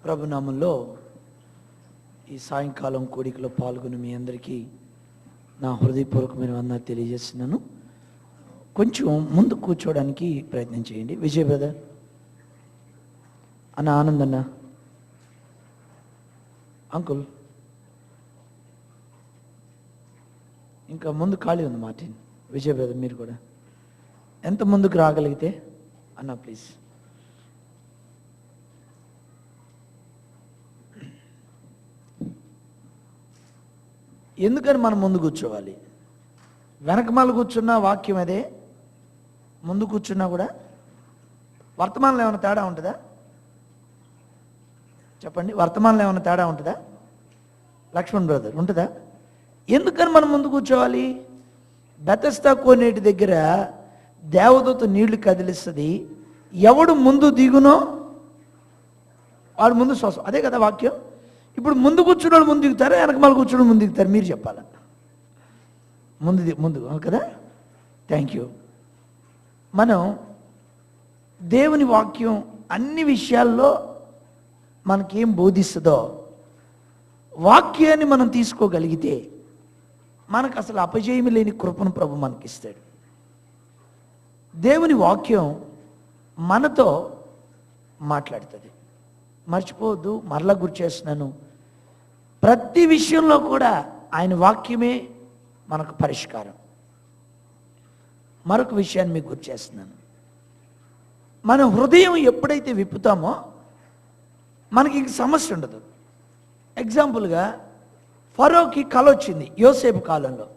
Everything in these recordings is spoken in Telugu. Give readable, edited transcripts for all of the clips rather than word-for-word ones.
ప్రభునామంలో ఈ సాయంకాలం కూడికలో పాల్గొని మీ అందరికీ నా హృదయపూర్వకమైన వందనాలు తెలియజేస్తున్నాను. కొంచెం ముందు కూర్చోవడానికి ప్రయత్నం చేయండి. విజయ్ బ్రదర్, అన్న ఆనందన్న, అంకుల్, ఇంకా ముందు ఖాళీ ఉంది మార్టిన్. విజయ్ బ్రదర్ మీరు కూడా ఎంత ముందుకు రాగలిగితే అన్న ప్లీజ్. ఎందుకని మనం ముందు కూర్చోవాలి? వెనకమాల కూర్చున్న వాక్యం అదే, ముందు కూర్చున్నా కూడా వర్తమానంలో ఏమైనా తేడా ఉంటుందా? చెప్పండి, వర్తమానంలో ఏమైనా తేడా ఉంటుందా? లక్ష్మణ్ బ్రదర్ ఉంటుందా? ఎందుకని మనం ముందు కూర్చోవాలి? బెతస్తా కోనేటి దగ్గర దేవదూత నీళ్లు కదిలిస్తుంది, ఎవడు ముందు దిగునో వాడు ముందు శ్వాసం. అదే కదా వాక్యం. ఇప్పుడు ముందు కూర్చున్న వాళ్ళు ముందు దిగుతారా, వెనకమాల కూర్చున్న ముందు దిగుతారు? మీరు చెప్పాలి. ముందు కదా. Thank you. మనం దేవుని వాక్యం అన్ని విషయాల్లో మనకేం బోధిస్తుందో వాక్యాన్ని మనం తీసుకోగలిగితే మనకు అసలు అపజయం లేని కృపను ప్రభు మనకిస్తాడు. దేవుని వాక్యం మనతో మాట్లాడుతుంది. మర్చిపోవద్దు, మరలా గుర్తు చేస్తున్నాను, ప్రతి విషయంలో కూడా ఆయన వాక్యమే మనకు పరిష్కారం. మరొక విషయాన్ని మీకు గుర్తు చేస్తున్నాను, మన హృదయం ఎప్పుడైతే విప్పుతామో మనకి ఇంక సమస్య ఉండదు. ఎగ్జాంపుల్గా ఫరోకి కల వచ్చింది యోసేపు కాలంలో.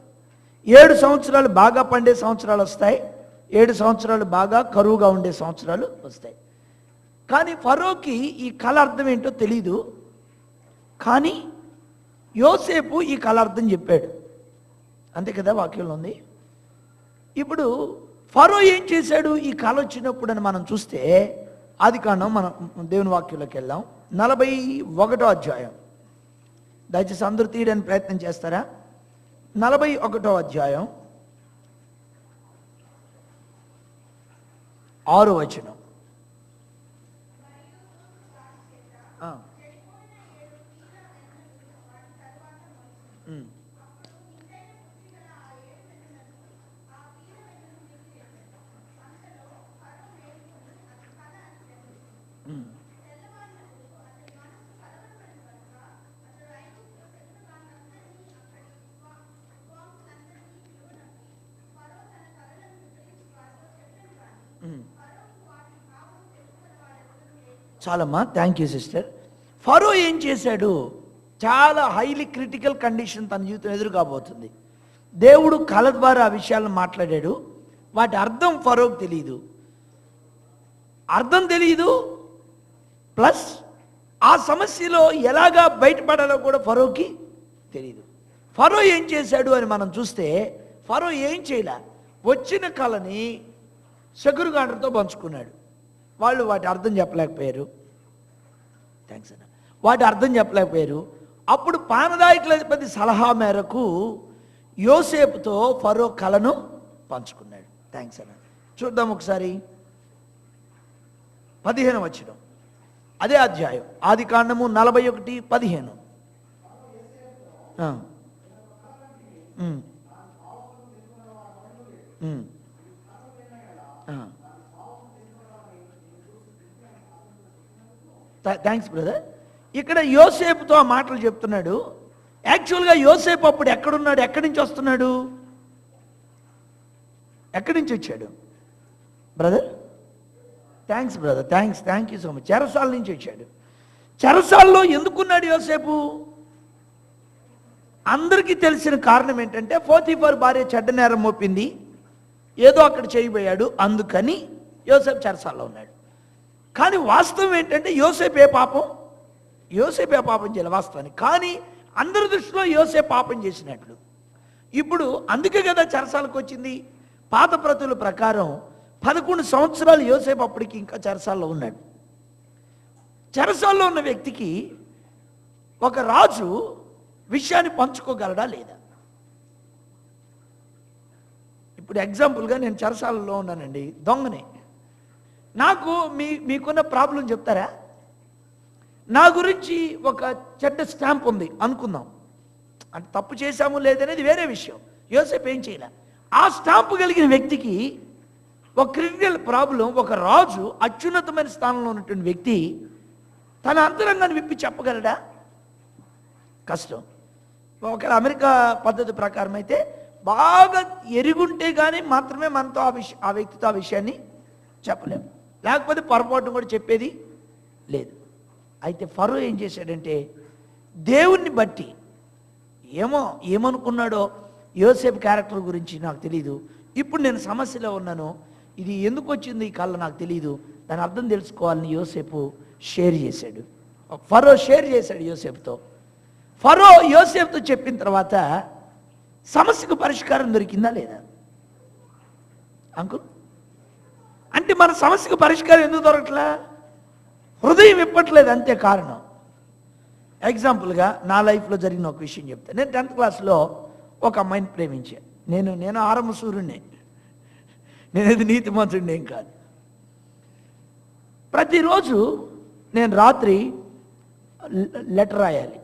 7 సంవత్సరాలు బాగా పండే సంవత్సరాలు వస్తాయి, 7 సంవత్సరాలు బాగా కరువుగా ఉండే సంవత్సరాలు వస్తాయి. కానీ ఫరోకి ఈ కళ అర్థం ఏంటో తెలీదు. కానీ యోసేపు ఈ కళ అర్థం చెప్పాడు. అంతే కదా వాక్యంలో ఉంది. ఇప్పుడు ఫరో ఏం చేశాడు ఈ కళ వచ్చినప్పుడు అని మనం చూస్తే, ఆదికాండం మనం దేవుని వాక్యంలోకి వెళ్దాం. 41వ అధ్యాయం. దయచేసి అందరూ తీయడానికి ప్రయత్నం చేస్తారా? 41వ అధ్యాయం 6వ వచనం. చాలమ్మా, థ్యాంక్ యూ సిస్టర్. ఫరో ఏం చేశాడు? చాలా హైలీ క్రిటికల్ కండిషన్ తన జీవితం ఎదురు కాబోతుంది. దేవుడు కళ ద్వారా ఆ విషయాలను మాట్లాడాడు. వాటి అర్థం ఫరోకి తెలియదు. అర్థం తెలియదు, ప్లస్ ఆ సమస్యలో ఎలాగా బయటపడాలో కూడా ఫరోకి తెలియదు. ఫరో ఏం చేశాడు అని మనం చూస్తే, ఫరో ఏం చేయలే, వచ్చిన కళని శకురుగాండ్రతో పంచుకున్నాడు. వాళ్ళు వాటి అర్థం చెప్పలేకపోయారు. థ్యాంక్స్ అన్న. వాటి అర్థం చెప్పలేకపోయారు. అప్పుడు పానదాయకుల అధిపతి సలహా మేరకు యోసేపుతో ఫరో కళను పంచుకున్నాడు. థ్యాంక్స్ అన్న. చూద్దాం ఒకసారి 15వ వచనం, అదే అధ్యాయం, ఆదికాండము 41:15. Thanks brother. ఇక్కడ యోసేపుతో ఆ మాటలు చెప్తున్నాడు. యాక్చువల్గా యోసేపు అప్పుడు ఎక్కడున్నాడు? ఎక్కడి నుంచి వస్తున్నాడు? ఎక్కడి నుంచి వచ్చాడు brother? Thanks brother, thank you so much. చెరసాల నుంచి వచ్చాడు. చెరసాల్లో ఎందుకున్నాడు యోసేపు? అందరికీ తెలిసిన కారణం ఏంటంటే, పోతీఫర్ భార్య చెడ్డ నేరం మోపింది, ఏదో అక్కడ చేయబోయాడు, అందుకని యోసేపు చెరసాల్లో ఉన్నాడు. కానీ వాస్తవం ఏంటంటే యోసేపు ఏ పాపం చేయాలి వాస్తవానికి. కానీ అందరి దృష్టిలో యోసేపు పాపం చేసినట్లు. ఇప్పుడు అందుకే కదా చెరసాలకు వచ్చింది. పాత ప్రతుల ప్రకారం 11 సంవత్సరాలు యోసేపు అప్పటికి ఇంకా చెరసాల్లో ఉన్నాడు. చెరసాల్లో ఉన్న వ్యక్తికి ఒక రాజు విషయాన్ని పంచుకోగలడా లేదా? ఇప్పుడు ఎగ్జాంపుల్గా నేను చెరసాలలో ఉన్నానండి, దొంగనే. నాకు మీకున్న ప్రాబ్లం చెప్తారా? నా గురించి ఒక చెడ్డ స్టాంప్ ఉంది అనుకుందాం, అంటే తప్పు చేశాము లేదనేది వేరే విషయం. యోసేపు ఏం చేయలే. ఆ స్టాంపు కలిగిన వ్యక్తికి ఒక క్రిటికల్ ప్రాబ్లం, ఒక రాజు అత్యున్నతమైన స్థానంలో ఉన్నటువంటి వ్యక్తి తన అంతరంగాన్ని విప్పి చెప్పగలడా? కష్టం. ఒక అమెరికా పద్ధతి ప్రకారం అయితే బాగా ఎరుగుంటే కానీ మాత్రమే మనతో ఆ వ్యక్తితో ఆ విషయాన్ని చెప్పలేము, లేకపోతే పొరపాటు కూడా చెప్పేది లేదు. అయితే ఫరో ఏం చేశాడంటే దేవుణ్ణి బట్టి ఏమనుకున్నాడో యోసేపు క్యారెక్టర్ గురించి నాకు తెలియదు, ఇప్పుడు నేను సమస్యలో ఉన్నాను, ఇది ఎందుకు వచ్చింది ఈ కళ్ళ నాకు తెలియదు, దాని అర్థం తెలుసుకోవాలని యోసేపు షేర్ చేశాడు. ఫరో షేర్ చేశాడు యోసేపుతో. ఫరో యోసేపుతో చెప్పిన తర్వాత సమస్యకు పరిష్కారం దొరికిందా లేదా? అంకుల్, అంటే మన సమస్యకు పరిష్కారం ఎందుకు దొరకట్లా? హృదయం ఇప్పట్లేదు, అంతే కారణం. ఎగ్జాంపుల్గా నా లైఫ్లో జరిగిన ఒక విషయం చెప్తాను. నేను 10th క్లాస్లో ఒక అమ్మాయిని ప్రేమించాను. నేను ఆరంభ సూర్యుడిని, నేనేది నీతిమంతుడిని ఏం కాదు. ప్రతిరోజు నేను రాత్రి లెటర్ రాయాలి.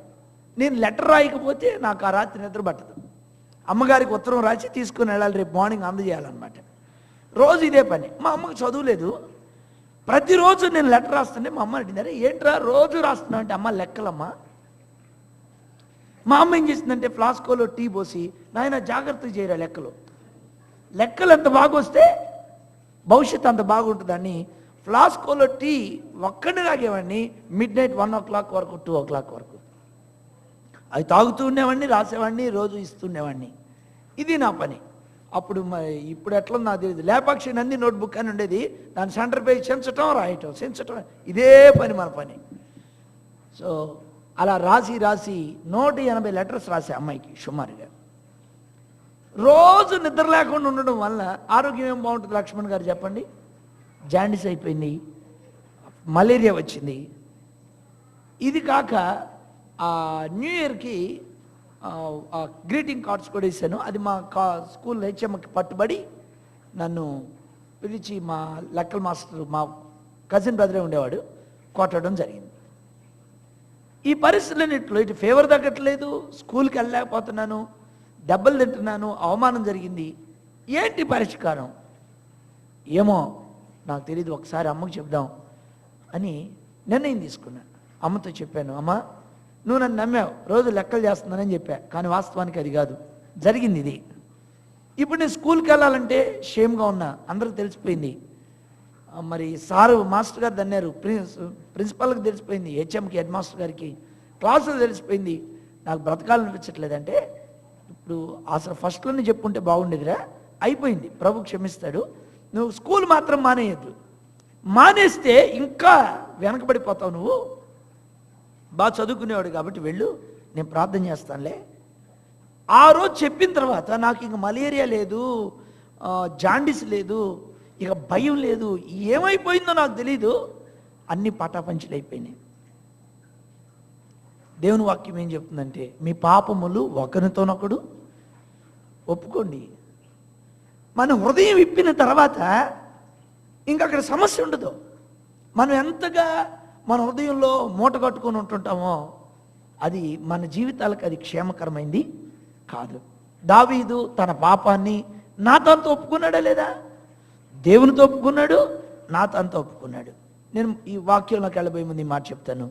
నేను లెటర్ రాయకపోతే నాకు ఆ రాత్రి నిద్ర పట్టదు. అమ్మగారికి ఉత్తరం రాసి తీసుకుని వెళ్ళాలి, రేపు మార్నింగ్ అందజేయాలన్నమాట. రోజు ఇదే పని. మా అమ్మకి చదువులేదు. ప్రతిరోజు నేను లెటర్ రాస్తుంటే మా అమ్మ అడిగినారే, ఏంట్రా రోజు రాస్తున్నావు అంటే, అమ్మ లెక్కలమ్మా. మా అమ్మ ఏం చేసిందంటే ఫ్లాస్కోలో టీ పోసి, నాయన జాగ్రత్తగా చేయరా లెక్కలు ఎంత బాగా వస్తే భవిష్యత్తు అంత బాగుంటుందని ఫ్లాస్కోలో టీ ఒక్కడిని తాగేవాడిని. మిడ్-నైట్ 1 o'clock వరకు 2 o'clock వరకు అవి తాగుతూ ఉండేవాడిని, రాసేవాడిని, రోజు ఇస్తుండేవాడిని. ఇది నా పని. అప్పుడు ఇప్పుడు ఎట్లా నాకు తెలియదు. లేపాక్షి నంది నోట్బుక్ అని ఉండేది, దాని సెంటర్ పేజ్ చించటం రాయటం చించటం, ఇదే పని మన పని. సో అలా రాసి 180 లెటర్స్ రాసే అమ్మాయికి సుమారుగా. రోజు నిద్ర లేకుండా ఉండడం వల్ల ఆరోగ్యం ఏం బాగుంటుంది లక్ష్మణ్ గారు చెప్పండి? జాండీస్ అయిపోయింది, మలేరియా వచ్చింది. ఇది కాక న్యూ ఇయర్కి గ్రీటింగ్ కార్డ్స్ కూడా ఇస్తాను. అది మా స్కూల్ హెచ్ఎంకి పట్టుబడి నన్ను పిలిచి మా లెక్కల మాస్టర్, మా కజిన్ బ్రదరే ఉండేవాడు, కొట్టడం జరిగింది. ఈ పరిస్థితులన్నింటిలో ఇటు ఫీవర్ తగ్గట్లేదు, స్కూల్కి వెళ్ళలేకపోతున్నాను, దెబ్బలు తింటున్నాను, అవమానం జరిగింది. ఏంటి పరిష్కారం? ఏమో నాకు తెలియదు, ఒకసారి అమ్మకు చెప్దాం అని నిర్ణయం తీసుకున్నాను. అమ్మతో చెప్పాను, అమ్మ నువ్వు నన్ను నమ్మావు, రోజు లెక్కలు చేస్తున్నానని చెప్పా, కానీ వాస్తవానికి అది కాదు, జరిగింది ఇది. ఇప్పుడు నేను స్కూల్కి వెళ్ళాలంటే షేమ్గా ఉన్నా, అందరికి తెలిసిపోయింది. మరి సారు మాస్టర్ గారు దన్నారు, ప్రిన్సిపల్కి తెలిసిపోయింది, హెచ్ఎంకి హెడ్ మాస్టర్ గారికి, క్లాసులో తెలిసిపోయింది. నాకు బ్రతకాలనిపించట్లేదంటే, ఇప్పుడు అసలు ఫస్ట్లోనే చెప్పుంటే బాగుండేదిరా, అయిపోయింది, ప్రభు క్షమిస్తాడు, నువ్వు స్కూల్ మాత్రం మానేయద్దు, మానేస్తే ఇంకా వెనకబడిపోతావు, నువ్వు బాగా చదువుకునేవాడు కాబట్టి వెళ్ళు, నేను ప్రార్థన చేస్తానులే. ఆ రోజు చెప్పిన తర్వాత నాకు ఇంక మలేరియా లేదు, జాండీస్ లేదు, ఇక భయం లేదు, ఏమైపోయిందో నాకు తెలీదు, అన్ని పటాపంచలు అయిపోయినాయి. దేవుని వాక్యం ఏం చెప్తుందంటే, మీ పాపములు ఒకరితోనొకడు ఒప్పుకోండి. మన హృదయం విప్పిన తర్వాత ఇంక అక్కడ సమస్య ఉండదు. మనం ఎంతగా మన హృదయంలో మూట కట్టుకొని ఉంటుంటామో అది మన జీవితాలకు అది క్షేమకరమైంది కాదు. దావీదు తన పాపాన్ని నాతాన్తో ఒప్పుకున్నాడా లేదా? దేవునితో ఒప్పుకున్నాడు, నాతాన్తో ఒప్పుకున్నాడు. నేను ఈ వాక్యంలోకి వెళ్ళబోయే ముందు ఈ మాట చెప్తాను.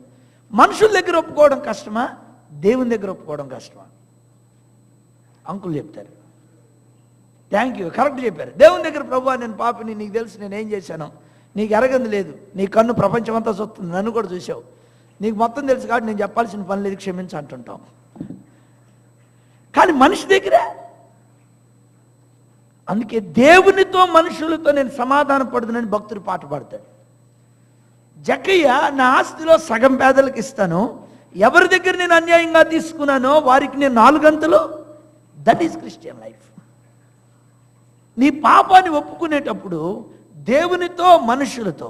మనుషుల దగ్గర ఒప్పుకోవడం కష్టమా, దేవుని దగ్గర ఒప్పుకోవడం కష్టమా? అంకుల్ చెప్తారు. థ్యాంక్ యూ, కరెక్ట్ చెప్పారు. దేవుని దగ్గర, ప్రభువా నేను పాపిని, నీకు తెలుసు నేను ఏం చేశాను, నీకు ఎరగంది లేదు, నీ కన్ను ప్రపంచం అంతా చూస్తుంది, నన్ను కూడా చూసావు, నీకు మొత్తం తెలుసు కాబట్టి నేను చెప్పాల్సిన పని లేదు, క్షమించు అంటుంటాం. కానీ మనిషి దగ్గర, అందుకే దేవునితో మనుషులతో నేను సమాధాన పడుతున్నాను భక్తుడు పాట పాడతాడు. జక్కయ్య, నా ఆస్తిలో సగం పేదలకు ఇస్తాను, ఎవరి దగ్గర నేను అన్యాయంగా తీసుకున్నానో వారికి నేను 4 గంటలు. That is Christian life. నీ పాపాన్ని ఒప్పుకునేటప్పుడు దేవునితో మనుషులతో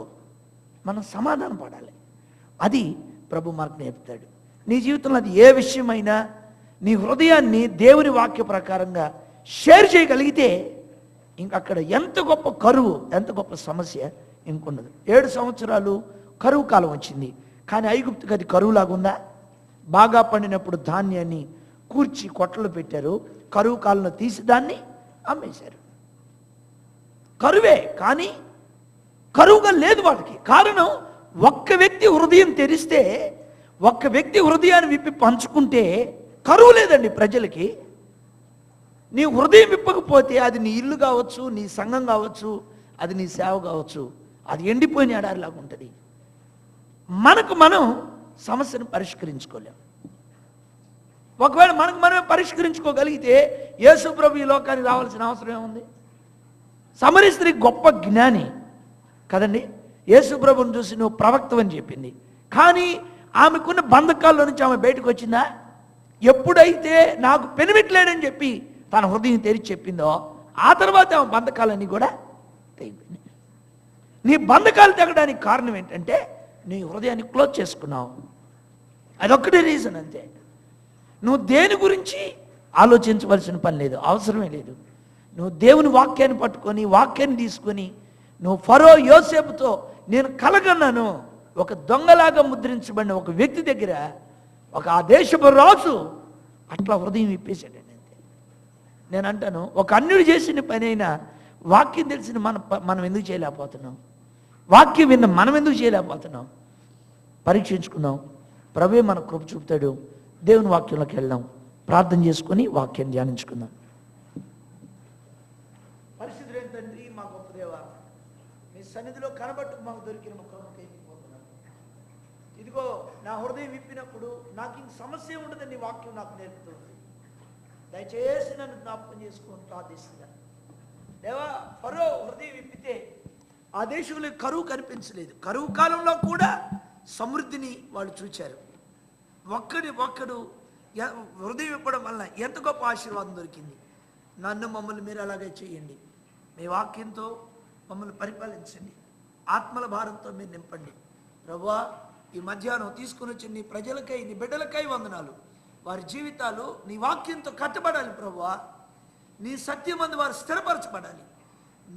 మనం సమాధానం పడాలి. అది ప్రభు మనకు నేర్పుతాడు. నీ జీవితంలో అది ఏ విషయమైనా నీ హృదయాన్ని దేవుని వాక్య ప్రకారంగా షేర్ చేయగలిగితే ఇంకక్కడ ఎంత గొప్ప కరువు, ఎంత గొప్ప సమస్య ఇంకొన్నది. 7 సంవత్సరాలు కరువు కాలం వచ్చింది. కానీ ఐగుప్తుకి అది కరువులాగా ఉందా? బాగా పండినప్పుడు ధాన్యాన్ని కూర్చి కొట్టలు పెట్టారు, కరువు కాలంలో తీసి దాన్ని అమ్మేశారు. కరువే, కానీ కరువుగా లేదు వాళ్ళకి. కారణం, ఒక్క వ్యక్తి హృదయం తెరిస్తే, ఒక్క వ్యక్తి హృదయాన్ని విప్పి పంచుకుంటే కరువు లేదండి ప్రజలకి. నీ హృదయం విప్పకపోతే అది నీ ఇల్లు కావచ్చు, నీ సంఘం కావచ్చు, అది నీ సేవ కావచ్చు, అది ఎండిపోయిన ఎడారిలాగా ఉంటుంది. మనకు మనం సమస్యను పరిష్కరించుకోలేం. ఒకవేళ మనకు మనమే పరిష్కరించుకోగలిగితే యేసు ప్రభు ఈ లోకానికి రావాల్సిన అవసరం ఏముంది? సమరీ స్త్రీ గొప్ప జ్ఞాని కదండి. యేసు ప్రభుని చూసి నువ్వు ప్రవక్తవని చెప్పింది, కానీ ఆమెకున్న బంధకాల్లో నుంచి ఆమె బయటకు వచ్చిందా? ఎప్పుడైతే నాకు పెనిమిట్లేడని చెప్పి తన హృదయం తెరిచి చెప్పిందో, ఆ తర్వాత ఆమె బంధకాలన్నీ కూడా తెగిపోయినాయి. నీ బంధకాలు తెగడానికి కారణం ఏంటంటే నీ హృదయాన్ని క్లోజ్ చేసుకున్నావు. అదొక్కటే రీజన్ అంతే. నువ్వు దేని గురించి ఆలోచించవలసిన పని లేదు, అవసరమే లేదు. నువ్వు దేవుని వాక్యాన్ని పట్టుకొని, వాక్యాన్ని తీసుకొని, నువ్వు ఫరో యోసేపుతో నేను కలగన్నాను, ఒక దొంగలాగా ముద్రించబడిన ఒక వ్యక్తి దగ్గర, ఒక ఆ దేశపు రాజు అట్లా హృదయం ఇప్పేశాడు. నేను అంటాను, ఒక అన్యుడు చేసిన పని అయినా వాక్యం తెలిసిన మనం ఎందుకు చేయలేకపోతున్నాం? వాక్యం విన్న మనం ఎందుకు చేయలేకపోతున్నాం? పరీక్షించుకుందాం. ప్రభువే మన కృప చూపుతాడు. దేవుని వాక్యంలోకి వెళ్దాం, ప్రార్థన చేసుకుని వాక్యాన్ని ధ్యానించుకుందాం. పరిశుద్ధులైన తండ్రి, మా గొప్ప దేవా, మీ సన్నిధిలో కనబట్టు మాకు దొరికిన కృపకై పోతున్నాను. ఇదిగో నా హృదయం విప్పినప్పుడు నాకు ఇంక సమస్య ఉండదని నీ వాక్యం నాకు నేర్పుతుంది. దయచేసి నన్ను జ్ఞాపకం చేసుకొని ప్రార్థిస్తున్నాను. దేవా, ఫరో హృదయం విప్పితే ఆ దేశంలో కరువు కనిపించలేదు. కరువు కాలంలో కూడా సమృద్ధిని వాళ్ళు చూచారు. ఒక్కడు హృదయం ఇవ్వడం వలన ఎంత గొప్ప ఆశీర్వాదం దొరికింది. నన్ను, మమ్మల్ని మీరు అలాగే చేయండి. మీ వాక్యంతో మమ్మల్ని పరిపాలించండి. ఆత్మల భారంతో మీరు నింపండి. ప్రభువా, ఈ మధ్యాహ్నం తీసుకుని వచ్చిన నీ ప్రజలకై, నీ బిడ్డలకై వందనాలు. వారి జీవితాలు నీ వాక్యంతో కట్టబడాలి ప్రభువా. నీ సత్యమందు వారు స్థిరపరచబడాలి.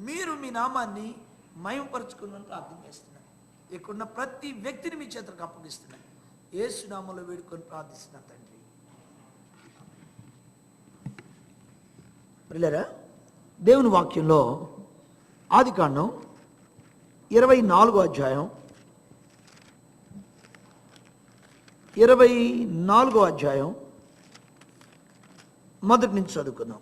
మీరు మీ నామాన్ని మహిమపరుచుకున్నందుకు అర్థం చేస్తున్నాను. ఇక్కడున్న ప్రతి వ్యక్తిని మీ చేతులకు అప్పగిస్తున్నాను. యేసు నామములో వేడుకొని ప్రార్థిస్తున్నాను తండ్రి. ప్రియులారా, దేవుని వాక్యంలో ఆదికాండం 24వ అధ్యాయం 24వ అధ్యాయం మొదటి నుంచి చదువుకుందాం.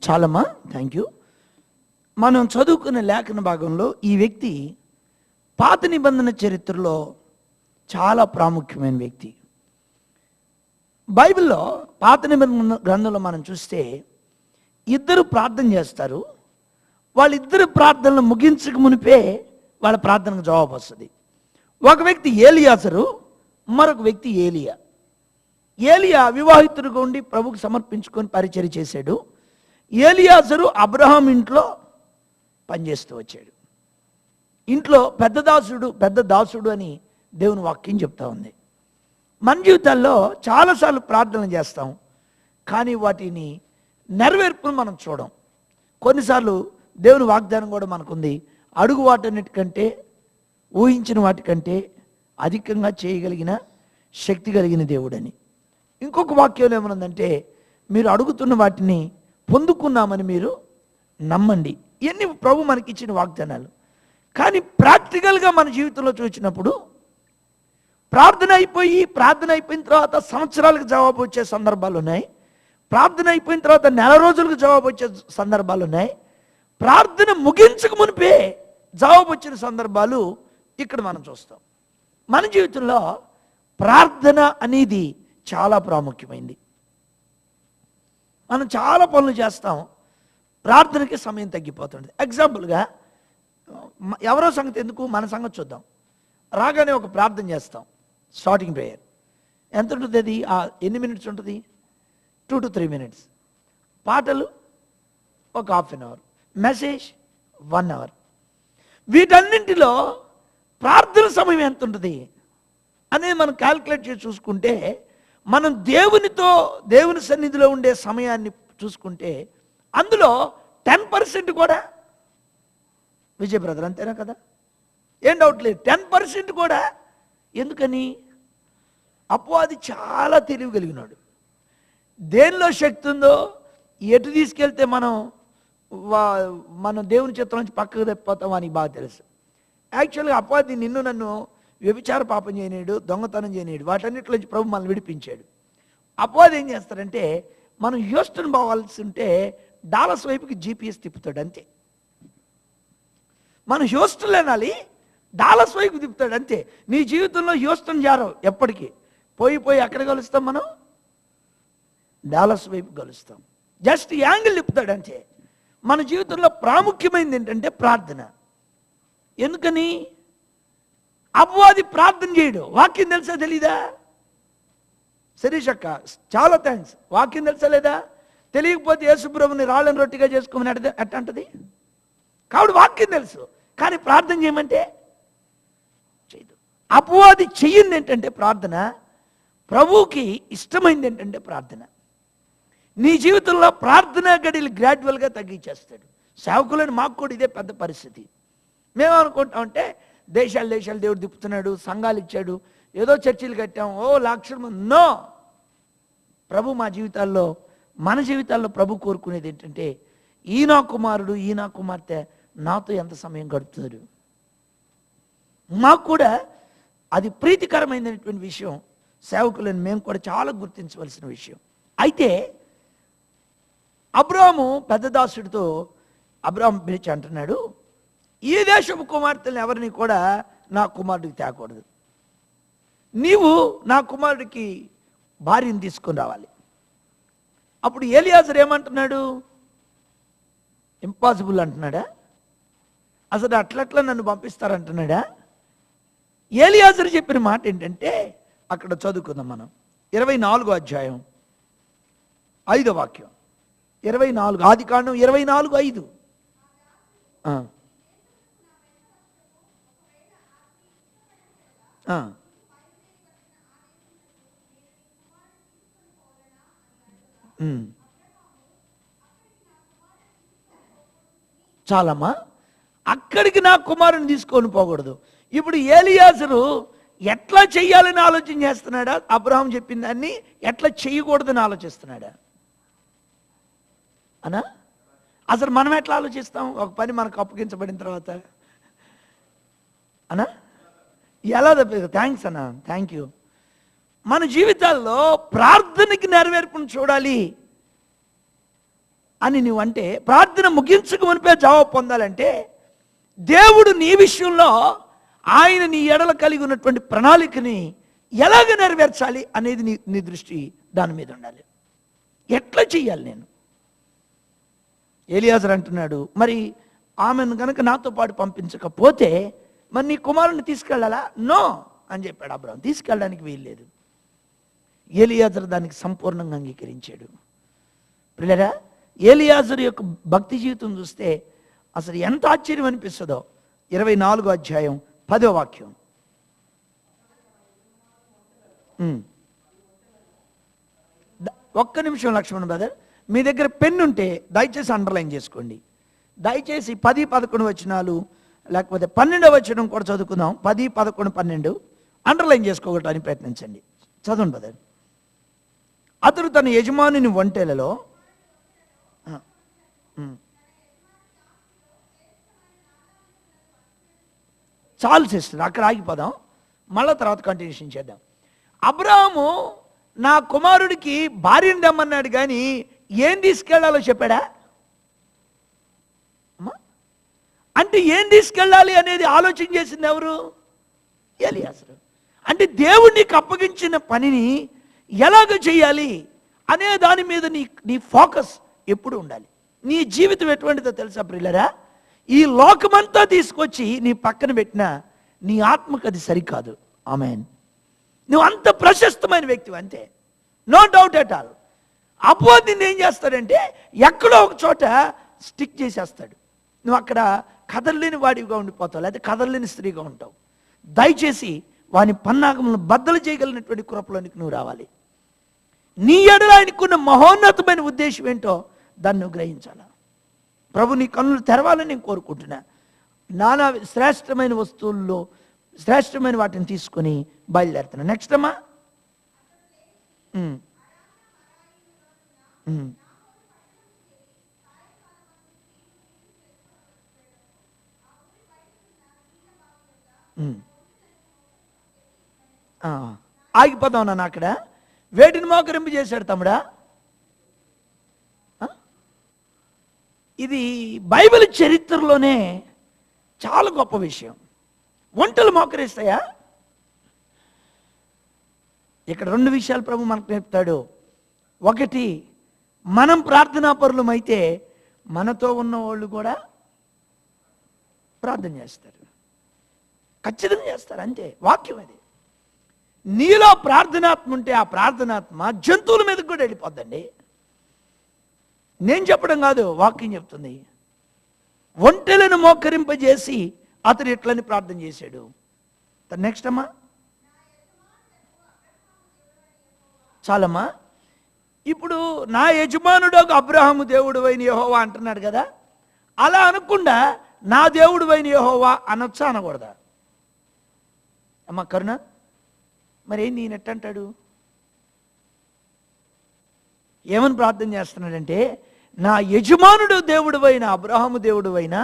చాలమ్మా, థ్యాంక్ యూ. మనం చదువుకున్న లేఖన భాగంలో ఈ వ్యక్తి పాత నిబంధన చరిత్రలో చాలా ప్రాముఖ్యమైన వ్యక్తి. బైబిల్లో పాత నిబంధన గ్రంథంలో మనం చూస్తే ఇద్దరు ప్రార్థన చేస్తారు. వాళ్ళిద్దరు ప్రార్థనలు ముగించక మునిపే వాళ్ళ ప్రార్థనకు జవాబు వస్తుంది. ఒక వ్యక్తి ఏలియాజరు, మరొక వ్యక్తి ఏలియా. ఏలియా వివాహితుడిగా ఉండి ప్రభుకు సమర్పించుకొని పరిచర్య చేశాడు. ఏలియాజరు అబ్రహాం ఇంట్లో పనిచేస్తూ వచ్చాడు. ఇంట్లో పెద్ద దాసుడు అని దేవుని వాక్యం చెప్తా ఉంది. మన జీవితాల్లో చాలాసార్లు ప్రార్థనలు చేస్తాం, కానీ వాటిని నెరవేర్పును మనం చూడం. కొన్నిసార్లు దేవుని వాగ్దానం కూడా మనకుంది, అడుగు వాటన్నిటికంటే, ఊహించిన వాటికంటే అధికంగా చేయగలిగిన శక్తి కలిగిన దేవుడని. ఇంకొక వాక్యంలో ఏమనుందంటే, మీరు అడుగుతున్న వాటిని పొందుకున్నామని మీరు నమ్మండి. ఇవన్నీ ప్రభు మనకిచ్చిన వాగ్దానాలు. కానీ ప్రాక్టికల్గా మన జీవితంలో చూసినప్పుడు ప్రార్థన అయిపోయిన తర్వాత సంవత్సరాలకు జవాబు వచ్చే సందర్భాలు ఉన్నాయి. ప్రార్థన అయిపోయిన తర్వాత నెల రోజులకు జవాబు వచ్చే సందర్భాలు ఉన్నాయి. ప్రార్థన ముగించక మునిపే జవాబు వచ్చిన సందర్భాలు ఇక్కడ మనం చూస్తాం. మన జీవితంలో ప్రార్థన అనేది చాలా ప్రాముఖ్యమైంది. మనం చాలా పనులు చేస్తాం, ప్రార్థనకి సమయం తగ్గిపోతుంది. ఎగ్జాంపుల్గా ఎవరో సంగతి ఎందుకు, మన సంగతి చూద్దాం. రాగానే ఒక ప్రార్థన చేస్తాం, స్టార్టింగ్ ప్రేయర్. ఎంత ఉంటుంది అది? ఎన్ని మినిట్స్ ఉంటుంది? 2 to 3 minutes. పాటలు ఒక ½ an hour, మెసేజ్ 1 hour. వీటన్నింటిలో ప్రార్థన సమయం ఎంత ఉంటుంది అనేది మనం క్యాల్కులేట్ చేసి చూసుకుంటే, మనం దేవుని సన్నిధిలో ఉండే సమయాన్ని చూసుకుంటే అందులో 10% కూడా విజయ్ బ్రదర్, అంతేనా కదా? ఏం డౌట్ లేదు, 10% కూడా. ఎందుకని? అపవాది చాలా తెలివి కలిగినాడు. దేనిలో శక్తి ఉందో, ఎటు తీసుకెళ్తే మనం దేవుని చిత్రం నుంచి పక్కకు తప్పిపోతాం అని బాగా తెలుసు. యాక్చువల్గా అపవాది నన్ను వ్యభిచార పాపం చేయనీడు, దొంగతనం చేయనీడు, వాటన్నిటిలో నుంచి ప్రభు మనల్ని విడిపించాడు. అపవాది ఏం చేస్తాడంటే, మనం హ్యూస్టన్ పోవాల్సి ఉంటే డాలస్ వైపుకి GPS తిప్పుతాడు, అంతే. మనం హ్యూస్టన్ వెళ్ళాలి, డాలస్ వైపు తిప్పుతాడు, అంతే. నీ జీవితంలో హ్యూస్టన్ జారవు ఎప్పటికీ. పోయి ఎక్కడ కలుస్తాం మనం? డాలస్ వైపు కలుస్తాం. జస్ట్ యాంగిల్ తిప్పుతాడు, అంతే. మన జీవితంలో ప్రాముఖ్యమైనది ఏంటంటే ప్రార్థన. ఎందుకని? అపవాది ప్రార్థన చేయడు. వాక్యం తెలుసా తెలీదా? శరీష్ అక్క చాలా థ్యాంక్స్. వాక్యం తెలుసా లేదా? తెలియకపోతే యేసుప్రభుని రాళ్ళని రొట్టిగా చేసుకోమని ఎట్ట అంటది? కాబట్టి వాక్యం తెలుసు, కానీ ప్రార్థన చేయమంటే చేయదు. అపవాది చెయ్యింది ఏంటంటే ప్రార్థన. ప్రభువుకి ఇష్టమైంది ఏంటంటే ప్రార్థన. నీ జీవితంలో ప్రార్థనా గడిలు గ్రాడ్యువల్గా తగ్గించేస్తాడు. సేవకులని మాకు కూడా ఇదే పెద్ద పరిస్థితి. మేము అనుకుంటామంటే దేశాలు దేవుడు తిప్పుతున్నాడు, సంఘాలు ఇచ్చాడు, ఏదో చర్చిలు కట్టాం, లక్షల మంది. నో, ప్రభు మన జీవితాల్లో ప్రభు కోరుకునేది ఏంటంటే, ఈ నా కుమార్తె నాతో ఎంత సమయం గడుపుతారు. మాకు కూడా అది ప్రీతికరమైనటువంటి విషయం. సేవకులను మేము కూడా చాలా గుర్తించవలసిన విషయం. అయితే అబ్రాహాము పెద్ద దాసుడితో పిలిచి అంటున్నాడు, ఈ దేశపు కుమార్తెలను ఎవరిని కూడా నా కుమారుడికి తేకూడదు. నీవు నా కుమారుడికి భార్యను తీసుకొని రావాలి. అప్పుడు ఎలియాజరు ఏమంటున్నాడు? ఇంపాసిబుల్ అంటున్నాడా? అసలు అట్లట్లా నన్ను పంపిస్తారంటున్నాడా? ఎలియాజరు చెప్పిన మాట ఏంటంటే, అక్కడ చదువుకుందాం మనం. 24వ అధ్యాయం 5వ వాక్యం. 24 ఆదికాండం 24:5. చాలమ్మా, అక్కడికి నా కుమారుని తీసుకొని పోకూడదు. ఇప్పుడు ఎలియాజరు ఎట్లా చెయ్యాలని ఆలోచన చేస్తున్నాడా? అబ్రహాం చెప్పిన దాన్ని ఎట్లా చేయకూడదని ఆలోచిస్తున్నాడా అనా? అసలు మనం ఎట్లా ఆలోచిస్తాం ఒక పని మనకు అప్పగించబడిన తర్వాత? అనా ఎలా తప్పదు? థ్యాంక్స్ అన్నా, థ్యాంక్ యూ. మన జీవితాల్లో ప్రార్థనకి నెరవేర్పును చూడాలి అని నువ్వంటే, ప్రార్థన ముగించుకు మునిపే జవాబు పొందాలంటే, దేవుడు నీ విషయంలో ఆయన నీ ఎడల కలిగి ఉన్నటువంటి ప్రణాళికని ఎలాగ నెరవేర్చాలి అనేది నీ దృష్టి దాని మీద ఉండాలి. ఎట్లా చెయ్యాలి నేను? ఎలియాజరు అంటున్నాడు, మరి ఆమెను కనుక నాతో పాటు పంపించకపోతే మరి నీ కుమారుని తీసుకెళ్ళాలా? నో అని చెప్పాడు అబ్రహాం. తీసుకెళ్ళడానికి వీల్లేదు. ఎలియాజరు దానికి సంపూర్ణంగా అంగీకరించాడు. పిల్లరా, ఎలియాజరు యొక్క భక్తి జీవితం చూస్తే అసలు ఎంత ఆశ్చర్యం అనిపిస్తుందో. 24వ అధ్యాయం 10వ వాక్యం. ఒక్క నిమిషం లక్ష్మణ్ బ్రదర్, మీ దగ్గర పెన్ ఉంటే దయచేసి అండర్లైన్ చేసుకోండి. దయచేసి 10, 11 వచనాలు, లేకపోతే 12వ వచనం కూడా చదువుకుందాం. 10, 11, 12 అండర్లైన్ చేసుకోవడానికి ప్రయత్నించండి. చదవండి బ్రదర్. అతడు తన యజమానుని ఒంటెలలో చాలు సిస్టర్, అక్కడ ఆగిపోదాం, మళ్ళీ తర్వాత కంటిన్యూషన్ చేద్దాం. అబ్రాహాము నా కుమారుడికి భార్యను తెమ్మన్నాడు, కానీ ఏం తీసుకెళ్లాలో చెప్పాడా? అంటే ఏం తీసుకెళ్ళాలి అనేది ఆలోచన చేసింది ఎవరు? ఎలియాజరు. అంటే దేవుడు నీకు అప్పగించిన పనిని ఎలాగ చేయాలి అనే దాని మీద నీ ఫోకస్ ఎప్పుడు ఉండాలి. నీ జీవితం ఎటువంటిదో తెలుసా ప్రియులరా? ఈ లోకమంతా తీసుకొచ్చి నీ పక్కన పెట్టినా నీ ఆత్మకు అది సరికాదు. ఆమేన్. నువ్వు అంత ప్రశస్తమైన వ్యక్తివి అంతే, no doubt at all. Opposite ఏం చేస్తాడంటే ఎక్కడో ఒక చోట స్టిక్ చేసేస్తాడు. నువ్వు అక్కడ కదలలేని వాడిగా ఉండిపోతావు, లేకపోతే కదలలేని స్త్రీగా ఉంటావు. దయచేసి వాని పన్నాగములను బద్దలు చేయగలిగినటువంటి కృపలోనికి నువ్వు రావాలి. నీ ఎడల ఆయనకున్న మహోన్నతమైన ఉద్దేశం ఏంటో దాన్ని నువ్వు గ్రహించాలా. ప్రభు నీ కన్నులు తెరవాలని నేను కోరుకుంటున్నా. నానా శ్రేష్టమైన వస్తువుల్లో శ్రేష్టమైన వాటిని తీసుకొని బయలుదేరుతున్నా. నెక్స్ట్ అమ్మా, ఆగిపోదాం నాన్న. అక్కడ వేటిని మోకరింపు చేశాడు తమ్ముడా? ఇది బైబిల్ చరిత్రలోనే చాలా గొప్ప విషయం. ఒంటలు మోకరిస్తాయా? ఇక్కడ రెండు విషయాలు ప్రభు మనకు నేర్పుతాడు. ఒకటి, మనం ప్రార్థనాపరులమైతే మనతో ఉన్న వాళ్ళు కూడా ప్రార్థన చేస్తారు, ఖచ్చితంగా చేస్తారు, అంతే. వాక్యం అది. నీలో ప్రార్థనాత్మ ఉంటే ఆ ప్రార్థనాత్మ జంతువుల మీదకి కూడా వెళ్ళిపోద్దండి. నేను చెప్పడం కాదు, వాక్యం చెప్తుంది. ఒంటెలను మోకరింపజేసి అతడు ఎట్లని ప్రార్థన చేశాడు. నెక్స్ట్ అమ్మా, చాలమ్మా. ఇప్పుడు నా యజమానుడు అబ్రహాము దేవుడు అయిన యెహోవా అంటున్నాడు కదా, అలా అనకుండా నా దేవుడు అయిన యెహోవా అనొచ్చా అనకూడదా అమ్మా కరుణ? మరి ఏం నేను ఎట్టంటాడు? ఏమని ప్రార్థన చేస్తున్నాడంటే, నా యజమానుడు దేవుడు అయిన అబ్రహాము దేవుడు అయిన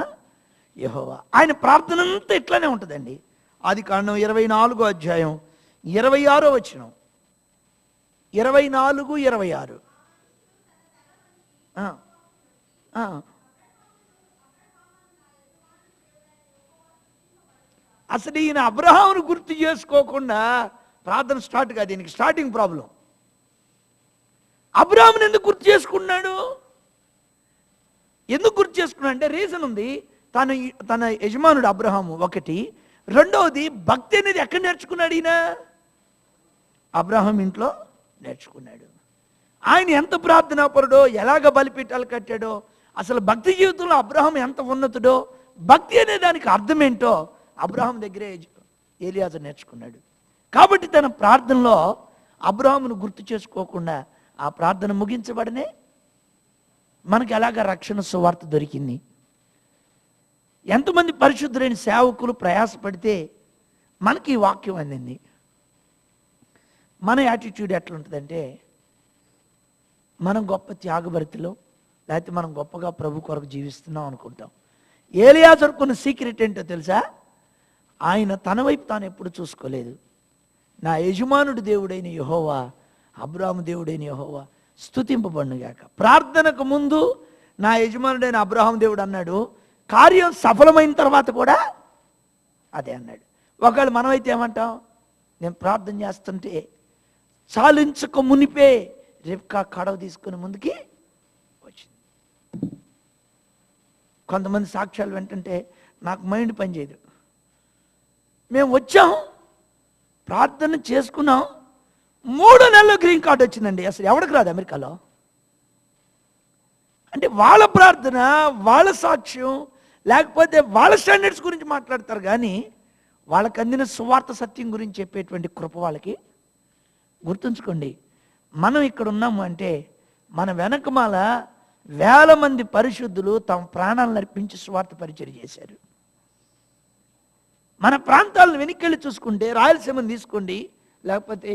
యెహోవా. ఆయన ప్రార్థన అంతా ఇట్లానే ఉంటుందండి. ఆదికాండం 24వ అధ్యాయం 26వ వచనం, 24, 26. అసలు ఈయన అబ్రహామును గుర్తు చేసుకోకుండా ప్రార్థన స్టార్ట్ కాదు. దీనికి స్టార్టింగ్ ప్రాబ్లం. అబ్రహామును ఎందుకు గుర్తు చేసుకున్నాడు? ఎందుకు గుర్తు చేసుకున్నాడు అంటే రీజన్ ఉంది. తన యజమానుడు అబ్రహాము ఒకటి. రెండవది, భక్తి అనేది ఎక్కడ నేర్చుకున్నాడు ఈయన? అబ్రహాం ఇంట్లో నేర్చుకున్నాడు. ఆయన ఎంత ప్రార్థనాపరుడో, ఎలాగ బలిపీఠాలు కట్టాడో, అసలు భక్తి జీవితంలో అబ్రహాం ఎంత ఉన్నతుడో, భక్తి అనే దానికి అర్థం ఏంటో అబ్రహాం దగ్గరే ఏలియాజరు నేర్చుకున్నాడు. కాబట్టి తన ప్రార్థనలో అబ్రహామును గుర్తు చేసుకోకుండా ఆ ప్రార్థన ముగించబడనే మనకి ఎలాగ రక్షణ సువార్త దొరికింది. ఎంతమంది పరిశుద్ధులైన సేవకులు ప్రయాసపడితే మనకి ఈ వాక్యం అందింది. మన యాటిట్యూడ్ ఎట్లుంటుందంటే, మనం గొప్ప త్యాగభరితలో, లేకపోతే మనం గొప్పగా ప్రభు కొరకు జీవిస్తున్నాం అనుకుంటాం. ఏలియాజరుకున్న సీక్రెట్ ఏంటో తెలుసా? ఆయన తన వైపు తాను ఎప్పుడు చూసుకోలేదు. నా యజమానుడు దేవుడైన యెహోవా, అబ్రహాము దేవుడైన యెహోవా స్తుతింపబడునుగాక. ప్రార్థనకు ముందు నా యజమానుడైన అబ్రహాం దేవుడు అన్నాడు, కార్యం సఫలమైన తర్వాత కూడా అదే అన్నాడు. ఒకవేళ మనమైతే ఏమంటాం? నేను ప్రార్థన చేస్తుంటే చాలించక మునిపే రిబ్కా కడవ తీసుకుని ముందుకి వచ్చింది. కొంతమంది సాక్ష్యాలు వింటుంటే నాకు మైండ్ పనిచేయదు. మేము వచ్చాం, ప్రార్థన చేసుకున్నాం, 3 నెలల్లో గ్రీన్ కార్డు వచ్చిందండి. అసలు ఎవరికి రాదు అమెరికాలో? అంటే వాళ్ళ ప్రార్థన, వాళ్ళ సాక్ష్యం, లేకపోతే వాళ్ళ స్టాండర్డ్స్ గురించి మాట్లాడతారు కానీ వాళ్ళకి అందిన సువార్త సత్యం గురించి చెప్పేటువంటి కృప వాళ్ళకి. గుర్తుంచుకోండి, మనం ఇక్కడ ఉన్నాము అంటే మన వెనకమాల వేల మంది పరిశుద్ధులు తమ ప్రాణాలను అర్పించి సువార్త పరిచర్య చేశారు. మన ప్రాంతాలను వెనక్కి చూసుకుంటే రాయలసీమను తీసుకోండి, లేకపోతే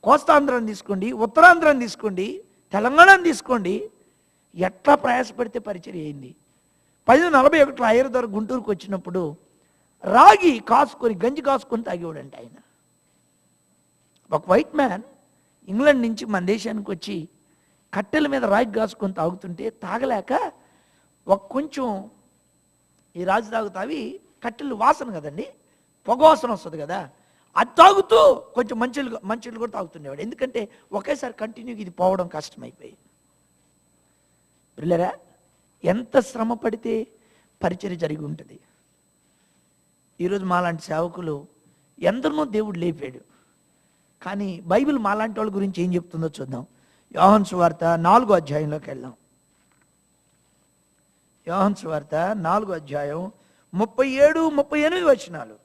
కోస్తాంధ్రాన్ని తీసుకోండి, ఉత్తరాంధ్రాన్ని తీసుకోండి, తెలంగాణను తీసుకోండి, ఎట్లా ప్రయాసపడితే పరిచర్య అయింది. 1941 ఐర్ ద్వారా గుంటూరుకు వచ్చినప్పుడు రాగి కాసుకొని, గంజి కాసుకొని తాగేవాడంట ఆయన. ఒక వైట్ మ్యాన్ ఇంగ్లాండ్ నుంచి మన దేశానికి వచ్చి కట్టెల మీద రాగి కాసుకొని తాగుతుంటే తాగలేక కొంచెం ఈ రాజు తాగుతావి కట్టెలు వాసన కదండి, పొగ వాసన వస్తుంది కదా, అది తాగుతూ కొంచెం మంచిలు కూడా తాగుతుండేవాడు. ఎందుకంటే ఒకేసారి కంటిన్యూగా ఇది పోవడం కష్టమైపోయి. పిల్లరా, ఎంత శ్రమ పడితే పరిచర్య జరిగి ఉంటుంది. ఈరోజు మాలాంటి సేవకులు ఎందరినో దేవుడు లేపాడు. కానీ బైబిల్ మాలాంటి వాళ్ళ గురించి ఏం చెప్తుందో చూద్దాం. యోహాను సువార్త 4వ అధ్యాయంలోకి వెళ్దాం. యోహాను సువార్త 4వ అధ్యాయం 37, 38 వచనాలు.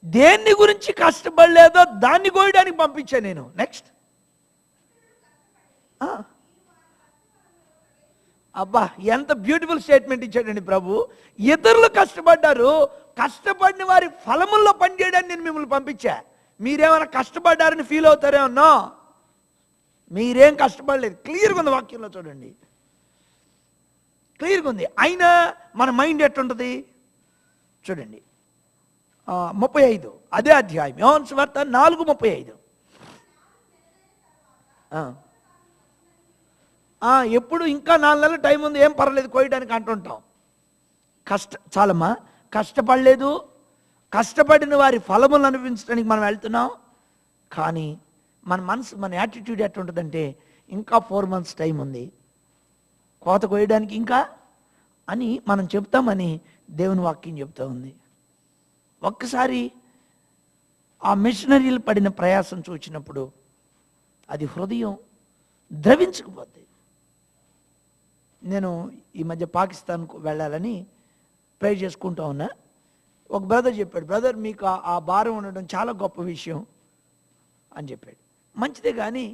దేన్ని గురించి కష్టపడలేదో దాన్ని కోయడానికి పంపించాను నేను. నెక్స్ట్, అబ్బా ఎంత బ్యూటిఫుల్ స్టేట్మెంట్ ఇచ్చాడండి ప్రభు. ఇతరులు కష్టపడ్డారు, కష్టపడిన వారి ఫలముల్లో పనిచేయడానికి నేను మిమ్మల్ని పంపించా. మీరేమైనా కష్టపడ్డారని ఫీల్ అవుతారేమన్నా? మీరేం కష్టపడలేదు. క్లియర్గా ఉంది వాక్యంలో, చూడండి క్లియర్గా ఉంది. అయినా మన మైండ్ ఎట్టుంటుంది చూడండి. 35 అదే అధ్యాయం, యోహాను సువార్త 4:35. ఎప్పుడు ఇంకా 4 నెలలు టైం ఉంది, ఏం పర్లేదు కోయడానికి అంటుంటాం. చాలమ్మా, కష్టపడలేదు, కష్టపడిన వారి ఫలములను అనుభవించడానికి మనం వెళ్తున్నాం. కానీ మన మనసు, మన యాటిట్యూడ్ ఎట్టుంటుందంటే ఇంకా 4 months టైం ఉంది కోత కోయడానికి ఇంకా అని మనం చెప్తామని దేవుని వాక్యం చెప్తా ఉంది. ఒక్కసారి ఆ మిషనరీలు పడిన ప్రయాసం చూచినప్పుడు అది హృదయం ద్రవించకపోతే. నేను ఈ మధ్య పాకిస్తాన్కు వెళ్ళాలని ప్రే చేసుకుంటా ఉన్నా. ఒక బ్రదర్ చెప్పాడు, బ్రదర్ మీకు ఆ భారం ఉండడం చాలా గొప్ప విషయం అని చెప్పాడు. మంచిదే, కానీ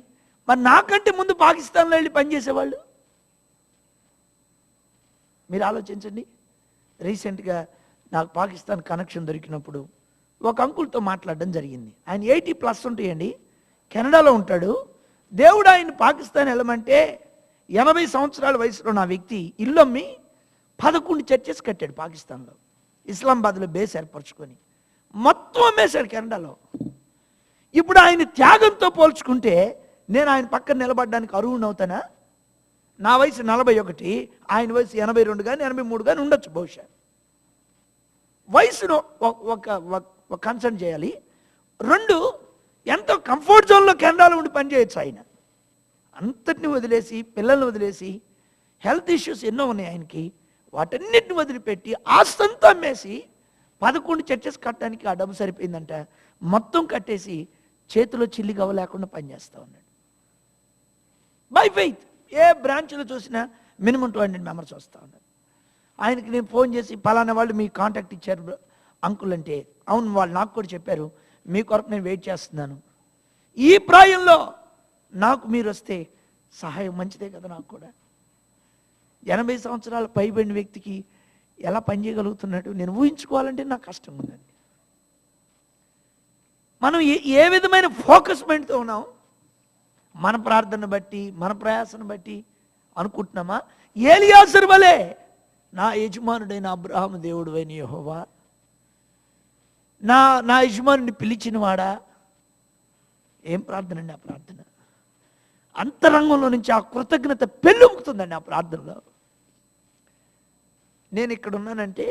మరి నాకంటే ముందు పాకిస్తాన్లో వెళ్ళి పనిచేసేవాళ్ళు. మీరు ఆలోచించండి. రీసెంట్గా నాకు పాకిస్తాన్ కనెక్షన్ దొరికినప్పుడు ఒక అంకుల్తో మాట్లాడడం జరిగింది. ఆయన 80+ ఉంటాయండి, కెనడాలో ఉంటాడు. దేవుడు ఆయన పాకిస్తాన్ వెళ్ళమంటే 80 సంవత్సరాల వయసులో నా వ్యక్తి ఇల్లు అమ్మి 11 చర్చెస్ కట్టాడు పాకిస్తాన్లో. ఇస్లామాబాద్లో బేస్ ఏర్పరచుకొని మొత్తం అమ్మేశాడు కెనడాలో. ఇప్పుడు ఆయన త్యాగంతో పోల్చుకుంటే నేను ఆయన పక్కన నిలబడడానికి అర్హునవుతానా? నా వయసు 41, ఆయన వయసు 82 కానీ 83 కానీ ఉండొచ్చు బహుశా. వయసును ఒక కన్సర్న్ చేయాలి. 2, ఎంతో కంఫర్ట్ జోన్లో కెనడాలో ఉండి పనిచేయచ్చు. ఆయన అంతటిని వదిలేసి, పిల్లల్ని వదిలేసి, హెల్త్ ఇష్యూస్ ఎన్నో ఉన్నాయి ఆయనకి, వాటన్నిటిని వదిలిపెట్టి ఆస్తంతా అమ్మేసి 11 చర్చెస్ కట్టడానికి ఆ డబ్బు సరిపోయిందంట. మొత్తం కట్టేసి చేతిలో చిల్లి గవ్వ లేకుండా పనిచేస్తూ ఉన్నాడు. బై ఫెయిత్ ఏ బ్రాంచ్లో చూసినా మినిమం 200 మెంబర్స్ వస్తూ ఉన్నారు. ఆయనకి నేను ఫోన్ చేసి, పలానా వాళ్ళు మీ కాంటాక్ట్ ఇచ్చారు అంకుల్ అంటే, అవును వాళ్ళు నాకు కూడా చెప్పారు, మీ కొరకు నేను వెయిట్ చేస్తున్నాను. ఈ ప్రాయంలో నాకు మీరు వస్తే సహాయం మంచిదే కదా. నాకు కూడా 80 సంవత్సరాల పైబడిన వ్యక్తికి ఎలా పనిచేయగలుగుతున్నట్టు నేను ఊహించుకోవాలంటే నాకు కష్టంగా ఉందండి. మనం ఏ విధమైన ఫోకస్ మైండ్తో ఉన్నాం? మన ప్రార్థన బట్టి, మన ప్రయాసను బట్టి అనుకుంటున్నామా? ఏలియాజరు వలే, నా యజమానుడైన అబ్రహాము దేవుడు అయిన యెహోవా, నా యజమానుని పిలిచిన వాడా. ఏం ప్రార్థన అండి ఆ ప్రార్థన! అంతరంగంలో నుంచి ఆ కృతజ్ఞత పెళ్ళుముకుతుందండి ఆ ప్రార్థనలో. నేను ఇక్కడ ఉన్నానంటే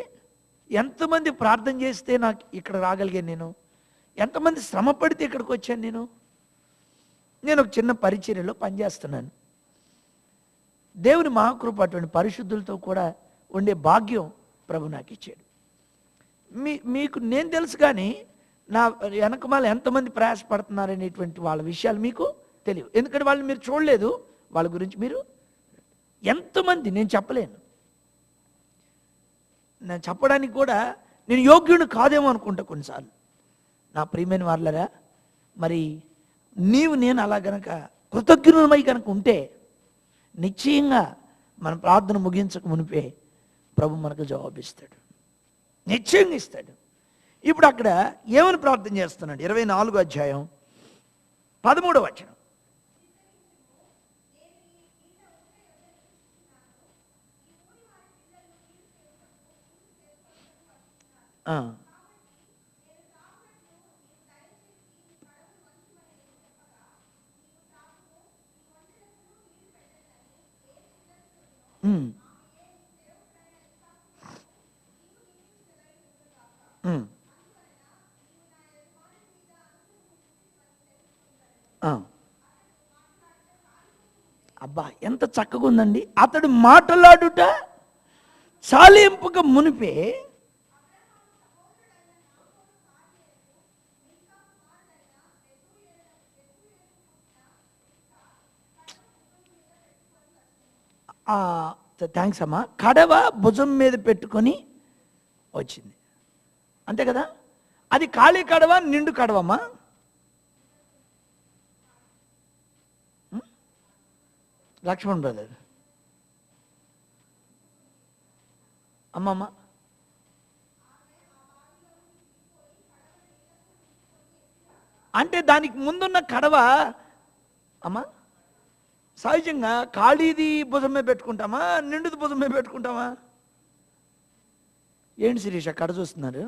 ఎంతమంది ప్రార్థన చేస్తే నాకు ఇక్కడ రాగలిగాను నేను, ఎంతమంది శ్రమ పడితే ఇక్కడికి వచ్చాను నేను ఒక చిన్న పరిచర్యలో పనిచేస్తున్నాను. దేవుని మహాకృప అటువంటి పరిశుద్ధులతో కూడా ఉండే భాగ్యం ప్రభు నాకు ఇచ్చాడు. మీకు నేను తెలుసు, కానీ నా వెనకమాల ఎంతమంది ప్రయాసపడుతున్నారనేటువంటి వాళ్ళ విషయాలు మీకు తెలియవు. ఎందుకంటే వాళ్ళు మీరు చూడలేదు, వాళ్ళ గురించి మీరు ఎంతమంది నేను చెప్పలేను. నేను చెప్పడానికి కూడా నేను యోగ్యుని కాదేమో అనుకుంటా కొన్నిసార్లు. నా ప్రియమైన వాళ్ళరా, మరి నేను అలా గనక కృతజ్ఞులమై కనుక ఉంటే నిశ్చయంగా మన ప్రార్థన ముగించక మునిపే ప్రభు మనకు జవాబిస్తాడు, నిశ్చయంగా ఇస్తాడు. ఇప్పుడు అక్కడ ఏమని ప్రార్థన చేస్తున్నాడు? 24వ అధ్యాయం 13వ వచనం. అబ్బా ఎంత చక్కగా ఉందండి. అతడు మాటలాడుట చాలింపుక మునిపే థ్యాంక్స్ అమ్మా. కడవ భుజం మీద పెట్టుకొని వచ్చింది, అంతే కదా? అది ఖాళీ కడవ నిండు కడవమ్మా? లక్ష్మణ్ బ్రదర్ అమ్మమ్మ, అంటే దానికి ముందున్న కడవ అమ్మా సహజంగా ఖాళీది భుజం మీద పెట్టుకుంటామా, నిండుది భుజం మీద పెట్టుకుంటామా? ఏంటి శిరీష కడ చూస్తున్నారు?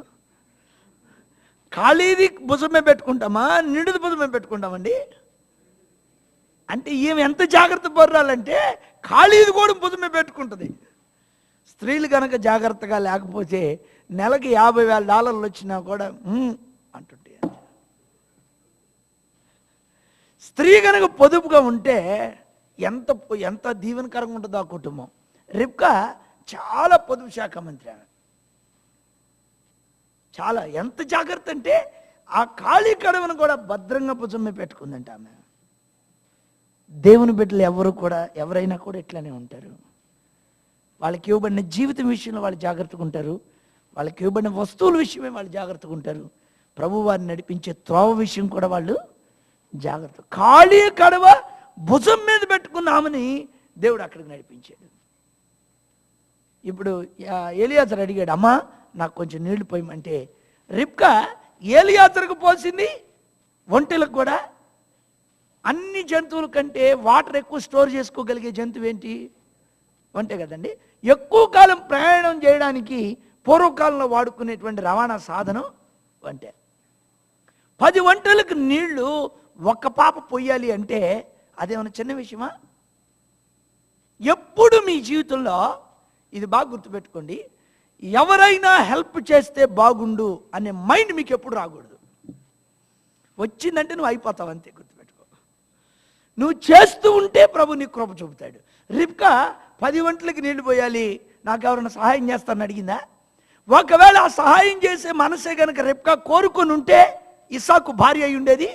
ఖాళీది భుజం మీద పెట్టుకుంటామా, నిండుది భుజం మీద పెట్టుకుంటామండి? అంటే ఈమె ఎంత జాగ్రత్త పడాలంటే ఖాళీది కూడా భుజం మీద పెట్టుకుంటుంది. స్త్రీలు కనుక జాగ్రత్తగా లేకపోతే నెలకి $50,000 వచ్చినా కూడా అంటుంటే, స్త్రీ కనుక పొదుపుగా ఉంటే ఎంత ఎంత దీవెనకరంగా ఉంటుందో ఆ కుటుంబం. రిబ్కా చాలా పొదుపు శాఖ మంత్రి ఆమె. చాలా ఎంత జాగ్రత్త అంటే ఆ ఖాళీ కడవను కూడా భద్రంగా భుజం మీద పెట్టుకుందంట ఆమె. దేవుని బిడ్డలు ఎవరైనా కూడా ఇట్లానే ఉంటారు. వాళ్ళకి ఇవ్వబడిన జీవితం విషయంలో వాళ్ళు జాగ్రత్తగా ఉంటారు. వాళ్ళకి ఇవ్వబడిన వస్తువుల విషయమే వాళ్ళు జాగ్రత్తగా ఉంటారు. ప్రభు వారిని నడిపించే త్రోవ విషయం కూడా వాళ్ళు జాగ్రత్త. ఖాళీ కడవ భుజం మీద పెట్టుకున్న ఆమెని దేవుడు అక్కడికి నడిపించాడు. ఇప్పుడు ఎలియాజరు అడిగాడు, అమ్మా నాకు కొంచెం నీళ్లు పోయమంటే రిబ్కా ఎలియాజరుకు పోసింది. ఒంటెలకు కూడా అన్ని జంతువుల కంటే వాటర్ ఎక్కువ స్టోర్ చేసుకోగలిగే జంతువు ఏంటి? ఒంటె కదండి. ఎక్కువ కాలం ప్రయాణం చేయడానికి పూర్వకాలంలో వాడుకునేటువంటి రవాణా సాధనం ఒంటె. 10 ఒంటెలకు నీళ్లు ఒక్క పాప పొయ్యాలి అంటే అదేమన్నా చిన్న విషయమా? ఎప్పుడు మీ జీవితంలో ఇది బాగా గుర్తుపెట్టుకోండి, ఎవరైనా హెల్ప్ చేస్తే బాగుండు అనే మైండ్ మీకు ఎప్పుడు రాకూడదు. వచ్చిందంటే నువ్వు అయిపోతావు, అంతే గుర్తుపెట్టుకో. నువ్వు చేస్తూ ఉంటే ప్రభు నీకు కృప చూపుతాడు. రిబ్కా 10 ఒంటెలకు నీళ్లు పోయాలి, నాకు ఎవరైనా సహాయం చేస్తానని అడిగిందా? ఒకవేళ ఆ సహాయం చేసే మనసే కనుక రిబ్కా కోరుకొని ఉంటే ఇస్సాకు భార్య అయి ఉండేది.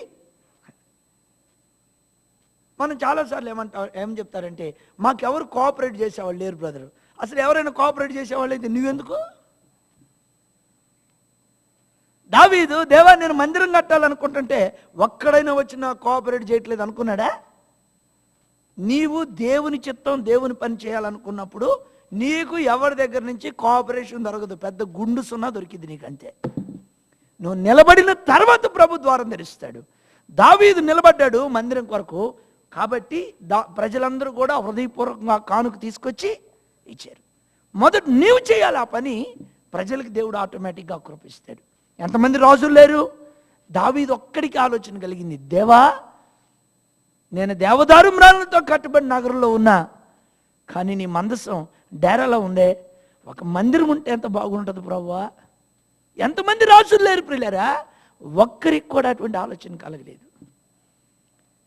మనం చాలాసార్లు ఏం చెప్తారంటే మాకెవరు కోఆపరేట్ చేసేవాళ్ళు లేరు బ్రదర్. అసలు ఎవరైనా కోఆపరేట్ చేసేవాళ్ళు అయితే నువ్వెందుకు? దావీదు, దేవా నేను మందిరం కట్టాలనుకుంటుంటే ఒక్కడైనా వచ్చి నా కోఆపరేట్ చేయట్లేదు అనుకున్నాడా? నీవు దేవుని చిత్తం దేవుని పని చేయాలనుకున్నప్పుడు నీకు ఎవరి దగ్గర నుంచి కోఆపరేషన్ దొరకదు. పెద్ద గుండు సున్నా దొరికింది నీకు, అంతే. నువ్వు నిలబడిన తర్వాత ప్రభు ద్వారం తెరుస్తాడు. దావీదు నిలబడ్డాడు మందిరం కొరకు, కాబట్టి ప్రజలందరూ కూడా హృదయపూర్వకంగా కానుక తీసుకొచ్చి ఇచ్చారు. మొదట నీవు చేయాలి ఆ పని, ప్రజలకు దేవుడు ఆటోమేటిక్గా కృపిస్తాడు. ఎంతమంది రాజులు లేరు? దావీదు ఒక్కడికి ఆలోచన కలిగింది, దేవా నేను దేవదారు మ్రాలతో కట్టుబడి నగరంలో ఉన్నా, కానీ నీ మందసం డేరాలో ఉందే, ఒక మందిరం ఉంటే ఎంత బాగుంటుంది ప్రభువా. ఎంతమంది రాజులు లేరు ప్రియులారా, ఒక్కరికి కూడా అటువంటి ఆలోచన కలగలేదు.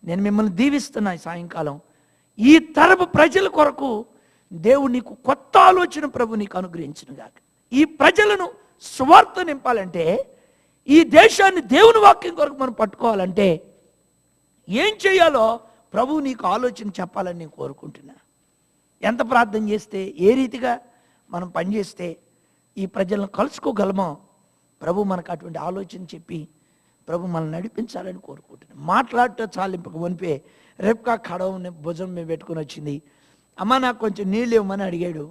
నేను మిమ్మల్ని దీవిస్తున్నా ఈ సాయంకాలం, ఈ తరపు ప్రజల కొరకు దేవుడు నీకు కొత్త ఆలోచన ప్రభు నీకు అనుగ్రహించునుగాక. ఈ ప్రజలను స్వార్థ నింపాలంటే, ఈ దేశాన్ని దేవుని వాక్యం కొరకు మనం పట్టుకోవాలంటే ఏం చేయాలో ప్రభు నీకు ఆలోచన చెప్పాలని నేను కోరుకుంటున్నా. ఎంత ప్రార్థన చేస్తే, ఏ రీతిగా మనం పనిచేస్తే ఈ ప్రజలను కలుసుకోగలమో ప్రభు మనకు అటువంటి ఆలోచన చెప్పి ప్రభు మనల్ని నడిపించాలని కోరుకుంటున్నాను. మాట్లాడటం చాలింపక వనిపే రిబ్కా కడవని భుజం మీద పెట్టుకుని వచ్చింది. అమ్మ నాకు కొంచెం నీళ్ళు ఇవ్వమని అడిగాడు.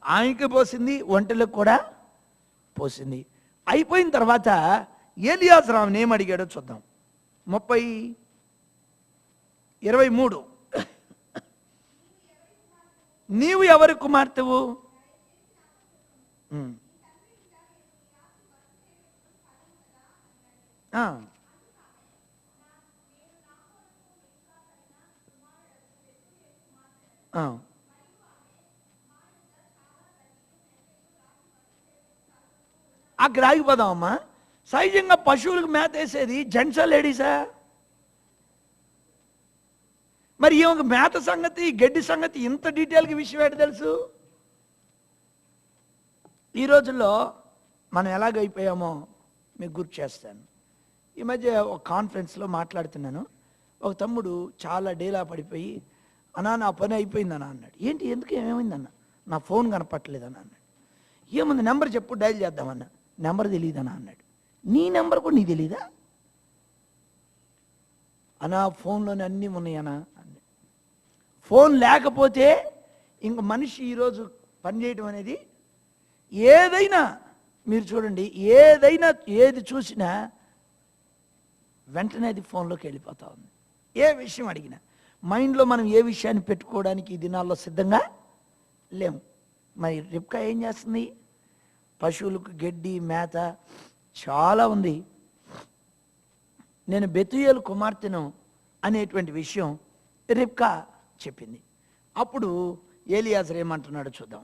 ఆయనకి పోసింది, ఒంటెలకు కూడా పోసింది. అయిపోయిన తర్వాత ఎలియాజరు ఏం అడిగాడో చూద్దాం. 23 నీవు ఎవరి కుమార్తెవు? అక్కడ ఆగిపోదామమ్మా. సహజంగా పశువులకు మేత వేసేది జెంట్సా లేడీసా? మరి ఈమెకు మేత సంగతి, గడ్డి సంగతి ఇంత డీటెయిల్గా విషయం ఏంటి తెలుసు? ఈ రోజుల్లో మనం ఎలాగైపోయామో మీకు గుర్తు చేస్తాను. ఈ మధ్య ఒక కాన్ఫరెన్స్లో మాట్లాడుతున్నాను. ఒక తమ్ముడు చాలా డేలా పడిపోయి, అన్నా నా పని అయిపోయిందన్నా అన్నాడు. ఏంటి, ఎందుకు, ఏమేమైందన్న? నా ఫోన్ కనపట్టలేదన్నా అన్నాడు. ఏముంది, నెంబర్ చెప్పు, డైల్ చేద్దామన్నా. నెంబర్ తెలియదన్నా అన్నాడు. నీ నెంబర్ కూడా నీకు తెలీదా అన్నా? ఫోన్లోనే అన్నీ ఉన్నాయన్నా అన్నాడు. ఫోన్ లేకపోతే ఇంక మనిషి ఈరోజు పనిచేయటం అనేది, ఏదైనా మీరు చూడండి, ఏది చూసినా వెంటనే అది ఫోన్లోకి వెళ్ళిపోతా ఉంది. ఏ విషయం అడిగినా మైండ్లో మనం ఏ విషయాన్ని పెట్టుకోవడానికి ఈ దినాల్లో సిద్ధంగా లేము. మరి రిబ్కా ఏం చేస్తుంది? పశువులకు గడ్డి, మేత చాలా ఉంది. నేను బెతుయేలు కుమార్తెను అనేటువంటి విషయం రిబ్కా చెప్పింది. అప్పుడు ఏలియాజరు ఏమంటున్నాడో చూద్దాం.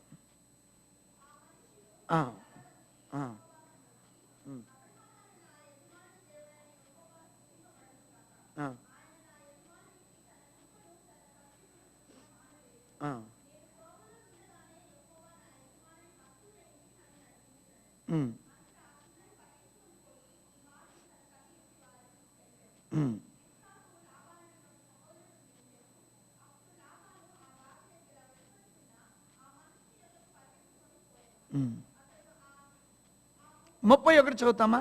ముప్పై ఒకటి చదువుతామా?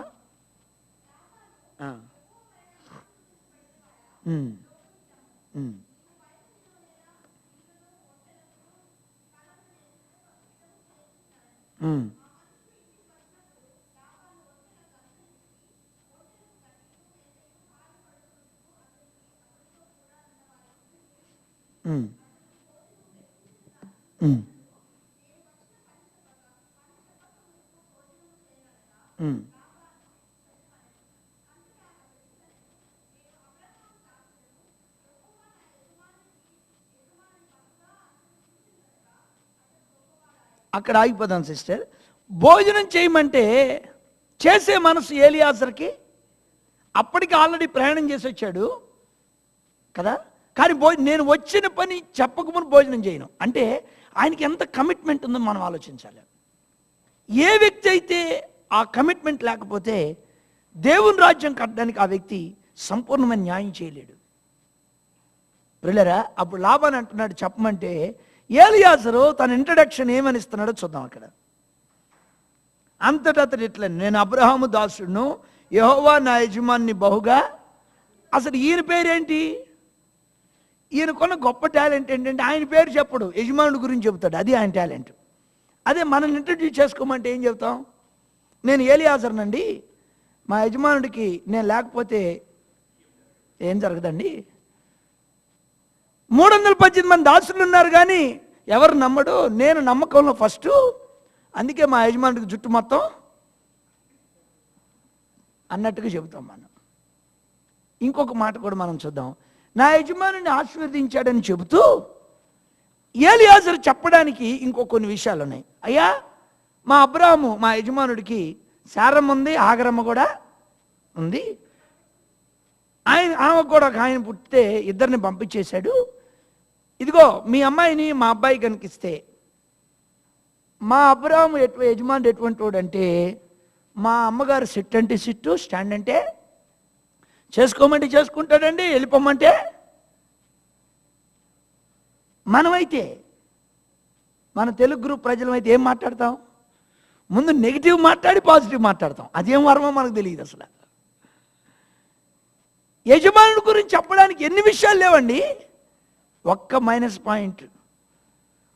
అక్కడ ఆగిపోదాం సిస్టర్. భోజనం చేయమంటే చేసే మనసు ఏలియాజర్కి అప్పటికి ఆల్రెడీ ప్రయాణం చేసి వచ్చాడు కదా. కానీ నేను వచ్చిన పని చెప్పకముందు భోజనం చేయను అంటే ఆయనకి ఎంత కమిట్మెంట్ ఉందో మనం ఆలోచించాలి. ఏ వ్యక్తి అయితే ఆ కమిట్మెంట్ లేకపోతే దేవుని రాజ్యం కట్టడానికి ఆ వ్యక్తి సంపూర్ణమైన న్యాయం చేయలేడు. ప్రియులారా, అప్పుడు లాబాను అంటున్నాడు చెప్పమంటే, ఏలియాజరు తన ఇంట్రడక్షన్ ఏమని ఇస్తున్నాడో చూద్దాం. అక్కడ అంతటా అతడు ఇట్లా, నేను అబ్రహాము దాసుడును, యెహోవా నా యజమాని బహుగా. అసలు ఈయన పేరేంటి? ఈయనకున్న గొప్ప టాలెంట్ ఏంటంటే ఆయన పేరు చెప్పడు, యజమానుడి గురించి చెబుతాడు. అది ఆయన టాలెంట్. అదే మనల్ని ఇంట్రడ్యూస్ చేసుకోమంటే ఏం చెబుతాం? నేను ఏలియాజర్నండి, మా యజమానుడికి నేను లేకపోతే ఏం జరగదండి. 318 మంది దాసులు ఉన్నారు కానీ ఎవరు నమ్మడు, నేను నమ్మకంలో ఫస్ట్, అందుకే మా యజమానుడికి జుట్టు మొత్తం అన్నట్టుగా చెబుతాం మనం. ఇంకొక మాట కూడా మనం చూద్దాం. నా యజమానుని ఆశీర్వదించాడని చెబుతూ ఏలియాజరు చెప్పడానికి ఇంకో కొన్ని విషయాలు ఉన్నాయి. అయ్యా, మా అబ్రాహాము మా యజమానుడికి శారమ్మ ఉంది, ఆగరమ్మ కూడా ఉంది. ఆమె కూడా ఒక ఆయన పుట్టితే ఇద్దరిని పంపించేశాడు. ఇదిగో మీ అమ్మాయిని మా అబ్బాయి కనిపిస్తే, మా అబ్రాహాము యజమానుడు ఎటువంటి వాడు అంటే, మా అమ్మగారు సిట్ అంటే సిట్టు, స్టాండ్ అంటే చేసుకోమంటే చేసుకుంటాడండి, వెళ్ళిపోమంటే. మనమైతే, మన తెలుగు గ్రూప్ ప్రజలమైతే ఏం మాట్లాడతాం? ముందు నెగిటివ్ మాట్లాడి పాజిటివ్ మాట్లాడతాం. అదేం వర్మో మనకు తెలియదు అసలు. యజమానుడి గురించి చెప్పడానికి ఎన్ని విషయాలు లేవండి. ఒక్క మైనస్ పాయింట్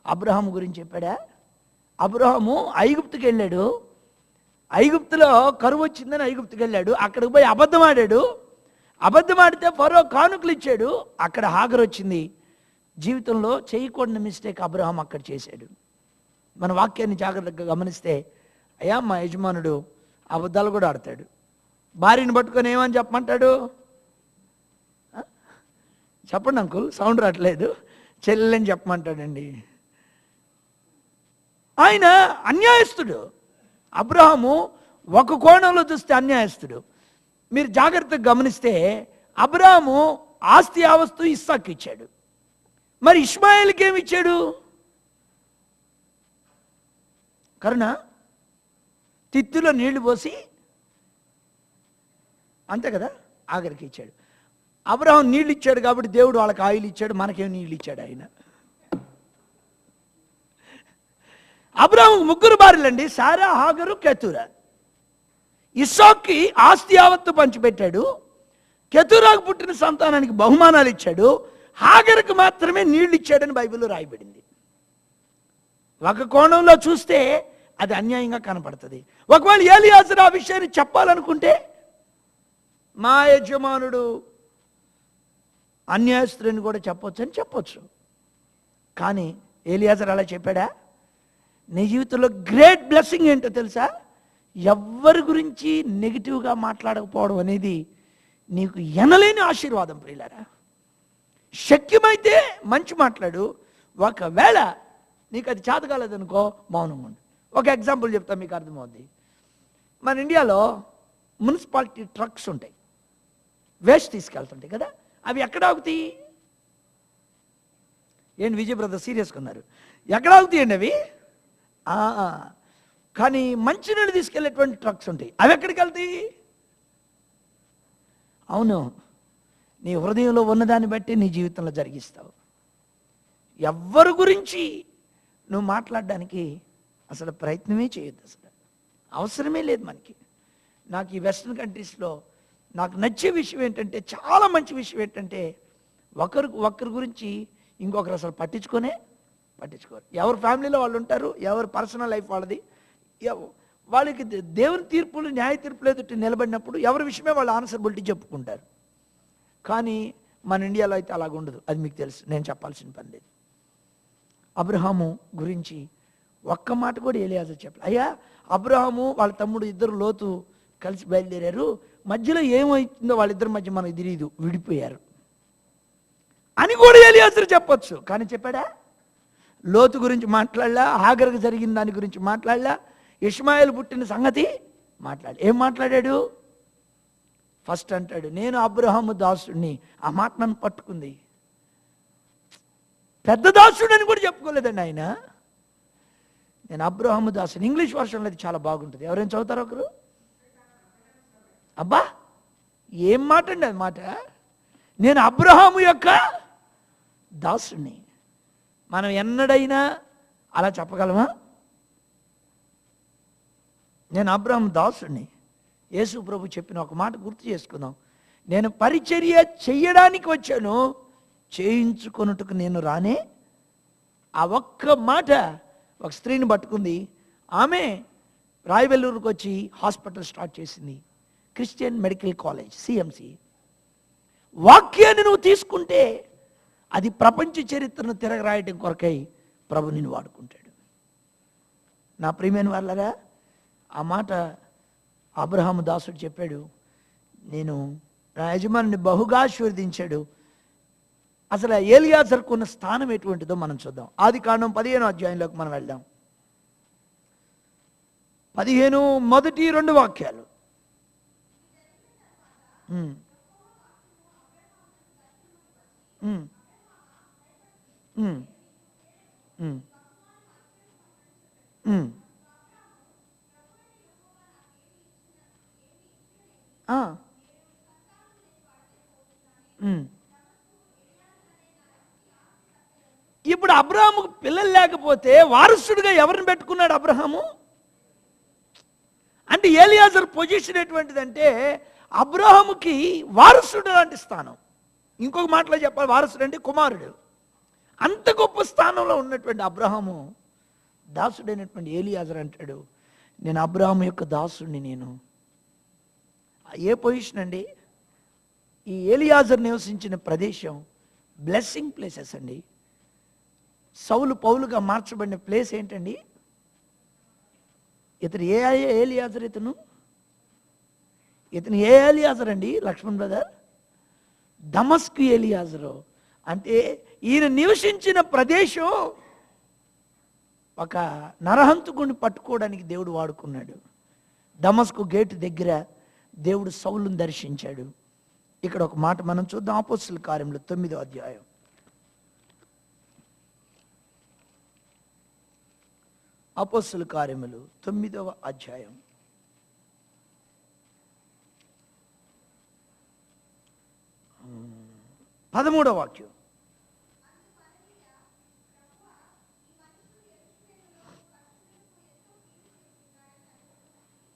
అబ్రహాము గురించి చెప్పాడా? అబ్రహాము ఐగుప్తుకి వెళ్ళాడు, ఐగుప్తులో కరువు వచ్చిందని ఐగుప్తుకి వెళ్ళాడు. అక్కడికి పోయి అబద్ధం ఆడాడు, అబద్ధం ఆడితే ఫరో కానుకలు ఇచ్చాడు. అక్కడ హాగర్ వచ్చింది. జీవితంలో చేయకూడని మిస్టేక్ అబ్రహాం అక్కడ చేశాడు. మన వాక్యాన్ని జాగ్రత్తగా గమనిస్తే, అయ్యా మా యజమానుడు అబద్ధాలు కూడా ఆడతాడు. భార్యని పట్టుకొని ఏమని చెప్పమంటాడు? చెప్పండి అంకుల్, సౌండ్ రావట్లేదు. చెల్లెని చెప్పమంటాడండి. ఆయన అన్యాయస్తుడు. అబ్రహాము ఒక కోణంలో చూస్తే అన్యాయస్తుడు. మీరు జాగ్రత్తగా గమనిస్తే అబ్రహాము ఆస్తి యావత్తు ఇస్సాకు ఇచ్చాడు. మరి ఇష్మాయేల్కి ఏమి ఇచ్చాడు? కరుణ. తిత్తులో నీళ్లు పోసి, అంతే కదా, ఆఖరికి ఇచ్చాడు. అబ్రహాం నీళ్ళు ఇచ్చాడు కాబట్టి దేవుడు వాళ్ళకి ఆయిల్ ఇచ్చాడు, మనకేం నీళ్ళు ఇచ్చాడు ఆయన. అబ్రహాం 3 భార్యలండి, సారా, హాగరు, కెతూరా. ఇస్సాకుకి ఆస్తి యావత్తు పంచిపెట్టాడు, కెతూరాకు పుట్టిన సంతానానికి బహుమానాలు ఇచ్చాడు, హాగరుకు మాత్రమే నీళ్లు ఇచ్చాడని బైబిల్లో రాయబడింది. ఒక కోణంలో చూస్తే అది అన్యాయంగా కనపడుతుంది. ఒకవేళ ఎలియాజరు ఆ విషయాన్ని చెప్పాలనుకుంటే, మా యజమానుడు అన్యాయస్తుని కూడా చెప్పొచ్చు అని చెప్పొచ్చు. కానీ ఎలియాజరు అలా చెప్పాడా? నీ జీవితంలో గ్రేట్ బ్లెస్సింగ్ ఏంటో తెలుసా? ఎవ్వరి గురించి నెగిటివ్గా మాట్లాడకపోవడం అనేది నీకు ఎనలేని ఆశీర్వాదం ప్రియులారా. శక్యమైతే మంచి మాట్లాడు, ఒకవేళ నీకు అది చేత కాలేదనుకో మౌనంగా ఉండు. ఒక ఎగ్జాంపుల్ చెప్తా, మీకు అర్థమవుద్ది. మన ఇండియాలో మున్సిపాలిటీ ట్రక్స్ ఉంటాయి, వేస్ట్ తీసుకెళ్తుంటాయి కదా, అవి ఎక్కడ ఆగుతాయి? ఏంటి విజయ్ బ్రదర్ సీరియస్గా ఉన్నారు? ఎక్కడ ఆగుతాయండి అవి? కానీ మంచినీళ్ళు తీసుకెళ్లేటువంటి ట్రక్స్ ఉంటాయి, అవి ఎక్కడికి వెళ్తాయి? అవును, నీ హృదయంలో ఉన్నదాన్ని బట్టి నీ జీవితంలో జరిగిస్తావు. ఎవ్వరి గురించి నువ్వు మాట్లాడడానికి అసలు ప్రయత్నమే చేయొద్దు, అసలు అవసరమే లేదు మనకి. నాకు ఈ వెస్ట్రన్ కంట్రీస్లో నాకు నచ్చే విషయం ఏంటంటే, చాలా మంచి విషయం ఏంటంటే, ఒకరి గురించి ఇంకొకరు అసలు పట్టించుకోరు. ఎవరి ఫ్యామిలీలో వాళ్ళు ఉంటారు, ఎవరి పర్సనల్ లైఫ్ వాళ్ళది. వాళ్ళకి దేవుని తీర్పులు, న్యాయ తీర్పులు ఎదుటి నిలబడినప్పుడు ఎవరి విషయమే వాళ్ళు ఆన్సరబిలిటీ చెప్పుకుంటారు. కానీ మన ఇండియాలో అయితే అలాగ ఉండదు, అది మీకు తెలుసు, నేను చెప్పాల్సిన పని లేదు. అబ్రహాము గురించి ఒక్క మాట కూడా ఎలియాజరు చెప్పలేదు. అయ్యా, అబ్రహాము వాళ్ళ తమ్ముడు ఇద్దరు లోతు కలిసి బయలుదేరారు, మధ్యలో ఏమైతుందో వాళ్ళిద్దరి మధ్య మనకు తెలియదు, విడిపోయారు అని కూడా ఎలియాజరు చెప్పొచ్చు. కానీ చెప్పాడా? లోతు గురించి మాట్లాడలా, హాగరుకు జరిగిన దాని గురించి మాట్లాడలా, ఇష్మాయేలు పుట్టిన సంగతి మాట్లాడు. ఏం మాట్లాడాడు? ఫస్ట్ అంటాడు, నేను అబ్రహాము దాసుడిని. ఆ మాట నన్ను పట్టుకుంది. పెద్ద దాసుడు అని కూడా చెప్పుకోలేదండి ఆయన. నేను అబ్రహాము దాసుని. ఇంగ్లీష్ వర్షన్లో అది చాలా బాగుంటుంది, ఎవరైనా చదువుతారు ఒకరు? అబ్బా, ఏం మాట అండి అది మాట! నేను అబ్రహాము యొక్క దాసుని. మనం ఎన్నడైనా అలా చెప్పగలమా? నేను అబ్రహాము దాసుని. యేసు ప్రభు చెప్పిన ఒక మాట గుర్తు చేసుకుందాం. నేను పరిచర్య చెయ్యడానికి వచ్చాను, చేయించుకొనుటకు నేను రానే. ఆ ఒక్క మాట ఒక స్త్రీని పట్టుకుంది. ఆమె రాయవెల్లూరుకు వచ్చి హాస్పిటల్ స్టార్ట్ చేసింది, క్రిస్టియన్ మెడికల్ కాలేజ్, సిఎంసి. వాక్యాన్ని నువ్వు తీసుకుంటే అది ప్రపంచ చరిత్రను తిరగరాయటం కొరకై ప్రభు నిన్ను వాడుకుంటాడు. నా ప్రియమైన వాళ్ళరా, ఆ మాట అబ్రహాము దాసుడు చెప్పాడు. నేను నా యజమానిని బహుగా ఆశీర్వదించాడు. అసలు ఎలియాజరుకు ఉన్న స్థానం ఎటువంటిదో మనం చూద్దాం. ఆదికాండం 15వ అధ్యాయంలోకి మనం వెళ్దాం. 15 మొదటి 2 వాక్యాలు. ఇప్పుడు అబ్రహాముకు పిల్లలు లేకపోతే వారసుడిగా ఎవరిని పెట్టుకున్నాడు అబ్రహాము? అంటే ఎలియాజరు పొజిషన్ ఎటువంటిదంటే, అబ్రహాముకి వారసుడు లాంటి స్థానం. ఇంకొక మాటలో చెప్పాలి, వారసుడు అంటే కుమారుడు. అంత గొప్ప స్థానంలో ఉన్నటువంటి అబ్రహాము దాసుడైనటువంటి ఎలియాజరు అంటాడు, నేను అబ్రహాము యొక్క దాసుడిని. నేను ఏ పొజిషన్ అండి? ఈ ఎలియాజరు నివసించిన ప్రదేశం బ్లెస్సింగ్ ప్లేసెస్ అండి. సౌలు పౌలుగా మార్చబడిన ప్లేస్ ఏంటండి? ఇతను ఏ ఎలియాజరు? ఇతను ఏ ఎలియాజరు అండి లక్ష్మణ్ బ్రదర్? దమస్కు ఎలియాజరు. అంటే ఈయన నివసించిన ప్రదేశం ఒక నరహంతకుడిని పట్టుకోవడానికి దేవుడు వాడుకున్నాడు. దమస్కు గేటు దగ్గర దేవుడు సౌలును దర్శించాడు. ఇక్కడ ఒక మాట మనం చూద్దాం. అపోస్తలుల కార్యములు 9వ అధ్యాయం. అపోస్తుల కార్యములు 9వ అధ్యాయం 13వ వాక్యం.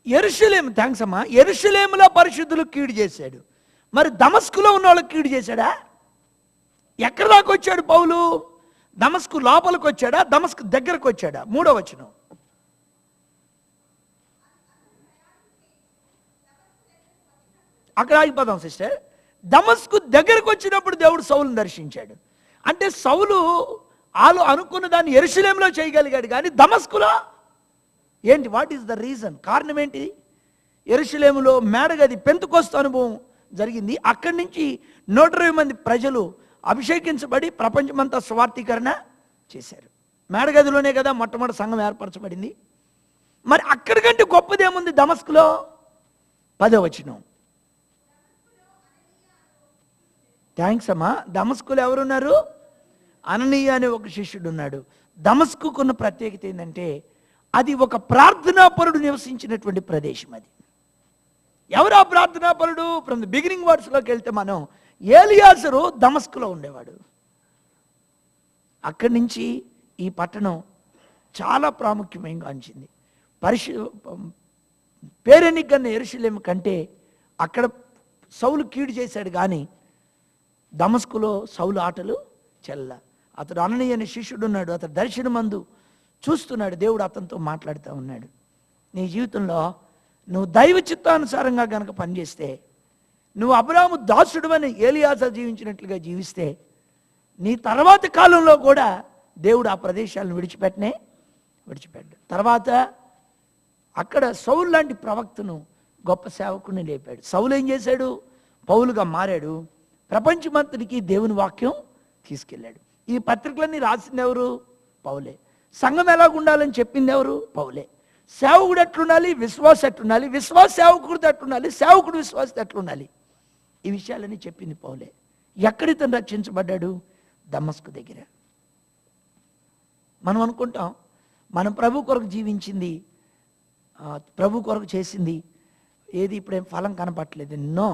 యెరూషలేము, థ్యాంక్స్ అమ్మా, యెరూషలేములో పరిశుద్ధులు కీడు చేశాడు. మరి దమస్కులో ఉన్న వాళ్ళకి కీడు చేశాడా? ఎక్కడి దాకా వచ్చాడు పౌలు? దమస్కు లోపలికి వచ్చాడా, దమస్కు దగ్గరకు వచ్చాడా? 3వ వచనం. అక్కడ ఆగిపోదాం సిస్టర్. దమస్కు దగ్గరకు వచ్చినప్పుడు దేవుడు సౌలును దర్శించాడు. అంటే సౌలు వాళ్ళు అనుకున్న దాన్ని యెరూషలేములో చేయగలిగాడు, కానీ దమస్కులో ఏంటి? What is the reason? కారణం ఏంటి? యెరూషలేములో మేడగది పెంతెకోస్తు అనుభవం జరిగింది. అక్కడి నుంచి 120 మంది ప్రజలు అభిషేకించబడి ప్రపంచమంతా స్వార్థీకరణ చేశారు. మేడగదిలోనే కదా మొట్టమొదటి సంఘం ఏర్పరచబడింది. మరి అక్కడికంటే గొప్పదేముంది దమస్కులో? 10వ వచనం. థ్యాంక్స్ అమ్మా. దమస్కులో ఎవరున్నారు? అననీయ అనే ఒక శిష్యుడు ఉన్నాడు. దమస్కుకున్న ప్రత్యేకత ఏంటంటే అది ఒక ప్రార్థనాపరుడు నివసించినటువంటి ప్రదేశం. అది ఎవరు ఆ ప్రార్థనాపరుడు? ఫ్రమ్ ది బిగినింగ్ వర్డ్స్లోకి వెళ్తే మనం ఏలియాజరు దమస్కులో ఉండేవాడు. అక్కడి నుంచి ఈ పట్టణం చాలా ప్రాముఖ్యమైన గాంచింది. పేరెన్నికన్న యెరూషలేము కంటే అక్కడ సౌలు కీడు చేశాడు, కానీ దమస్కులో సౌలు ఆటలు చెల్ల. అతడు అననీయ అనే శిష్యుడు ఉన్నాడు. అతడు దర్శనమందు చూస్తున్నాడు. దేవుడు అతనితో మాట్లాడుతూ ఉన్నాడు. నీ జీవితంలో నువ్వు దైవ చిత్తానుసారంగా కనుక పనిచేస్తే, నువ్వు అబ్రాహాము దాసుడు అని ఏలియాజరు జీవించినట్లుగా జీవిస్తే, నీ తర్వాత కాలంలో కూడా దేవుడు ఆ ప్రదేశాలను విడిచిపెట్టాడు. తర్వాత అక్కడ సౌలు లాంటి ప్రవక్తను, గొప్ప సేవకుని లేపాడు. సౌలు ఏం చేశాడు? పౌలుగా మారాడు. ప్రపంచమంతటికి దేవుని వాక్యం తీసుకెళ్ళాడు. ఈ పత్రికలన్నీ రాసింది ఎవరు? పౌలే. సంఘం ఎలాగ ఉండాలని చెప్పింది ఎవరు? పౌలే. సేవకుడు ఎట్లుండాలి, విశ్వాసం ఎట్లుండాలి, విశ్వాస సేవకుడితో ఎట్లుండాలి, సేవకుడు విశ్వాసతో ఎట్లుండాలి, ఈ విషయాలన్నీ చెప్పింది పౌలే. ఎక్కడితను రక్షించబడ్డాడు? దమస్కు దగ్గర. మనం అనుకుంటాం మనం ప్రభు కొరకు జీవించింది, ప్రభు కొరకు చేసింది ఏది ఇప్పుడేం ఫలం కనపట్లేదు. నో.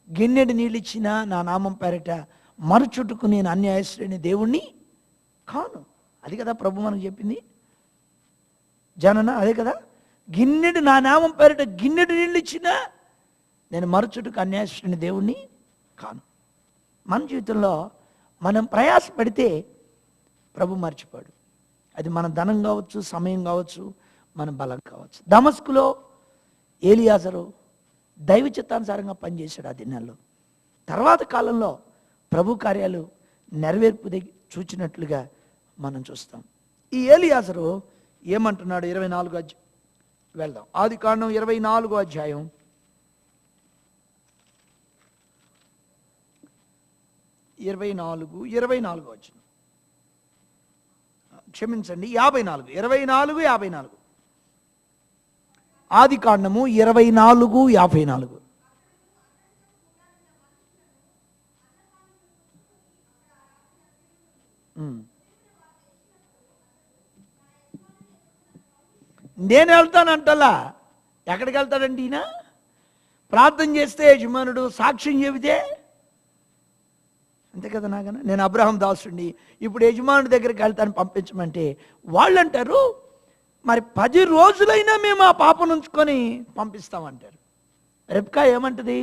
గిన్నెడు నీళ్ళు ఇచ్చినా నా నామం పేరిట మరుచుట్టుకు నేను అన్యాయస్తుడైన దేవుణ్ణి కాను. అది కదా ప్రభు మనకు చెప్పింది. జనన అదే కదా, గిన్నెడు నా నామం పేరిట గిన్నెడు నీళ్ళు ఇచ్చినా నేను మరుచుట్టుకు అన్యాయస్తుడైన దేవుణ్ణి కాను. మన జీవితంలో మనం ప్రయాసపడితే ప్రభు మర్చిపోడు. అది మన ధనం కావచ్చు, సమయం కావచ్చు, మన బలం కావచ్చు. దమస్కులో ఏలియాజరు దైవ చిత్తానుసారంగా పనిచేశాడు ఆ దినాల్లో. తర్వాత కాలంలో ప్రభు కార్యాలు నెరవేర్పు చూచినట్లుగా మనం చూస్తాం. ఈ ఏలియాజరు ఏమంటున్నాడు? 24 అధ్యాయం వెళ్దాం. ఆదికాండం 24వ అధ్యాయం 24 వచ్చిన, క్షమించండి 54, 24, ఆదికాండము 24, 54. నేను వెళ్తానంటలా. ఎక్కడికి వెళ్తాడంటే ఈయన ప్రార్థన చేస్తే యజమానుడు సాక్ష్యం చెబితే అంతే కదా. నాకన్నా నేను అబ్రహాం దాసుడిని, ఇప్పుడు యజమానుడి దగ్గరికి వెళ్తాను పంపించమంటే వాళ్ళు అంటారు మరి 10 రోజులైనా మేము ఆ పాపను ఉంచుకొని పంపిస్తామంటారు. రెబ్కా ఏమంటది?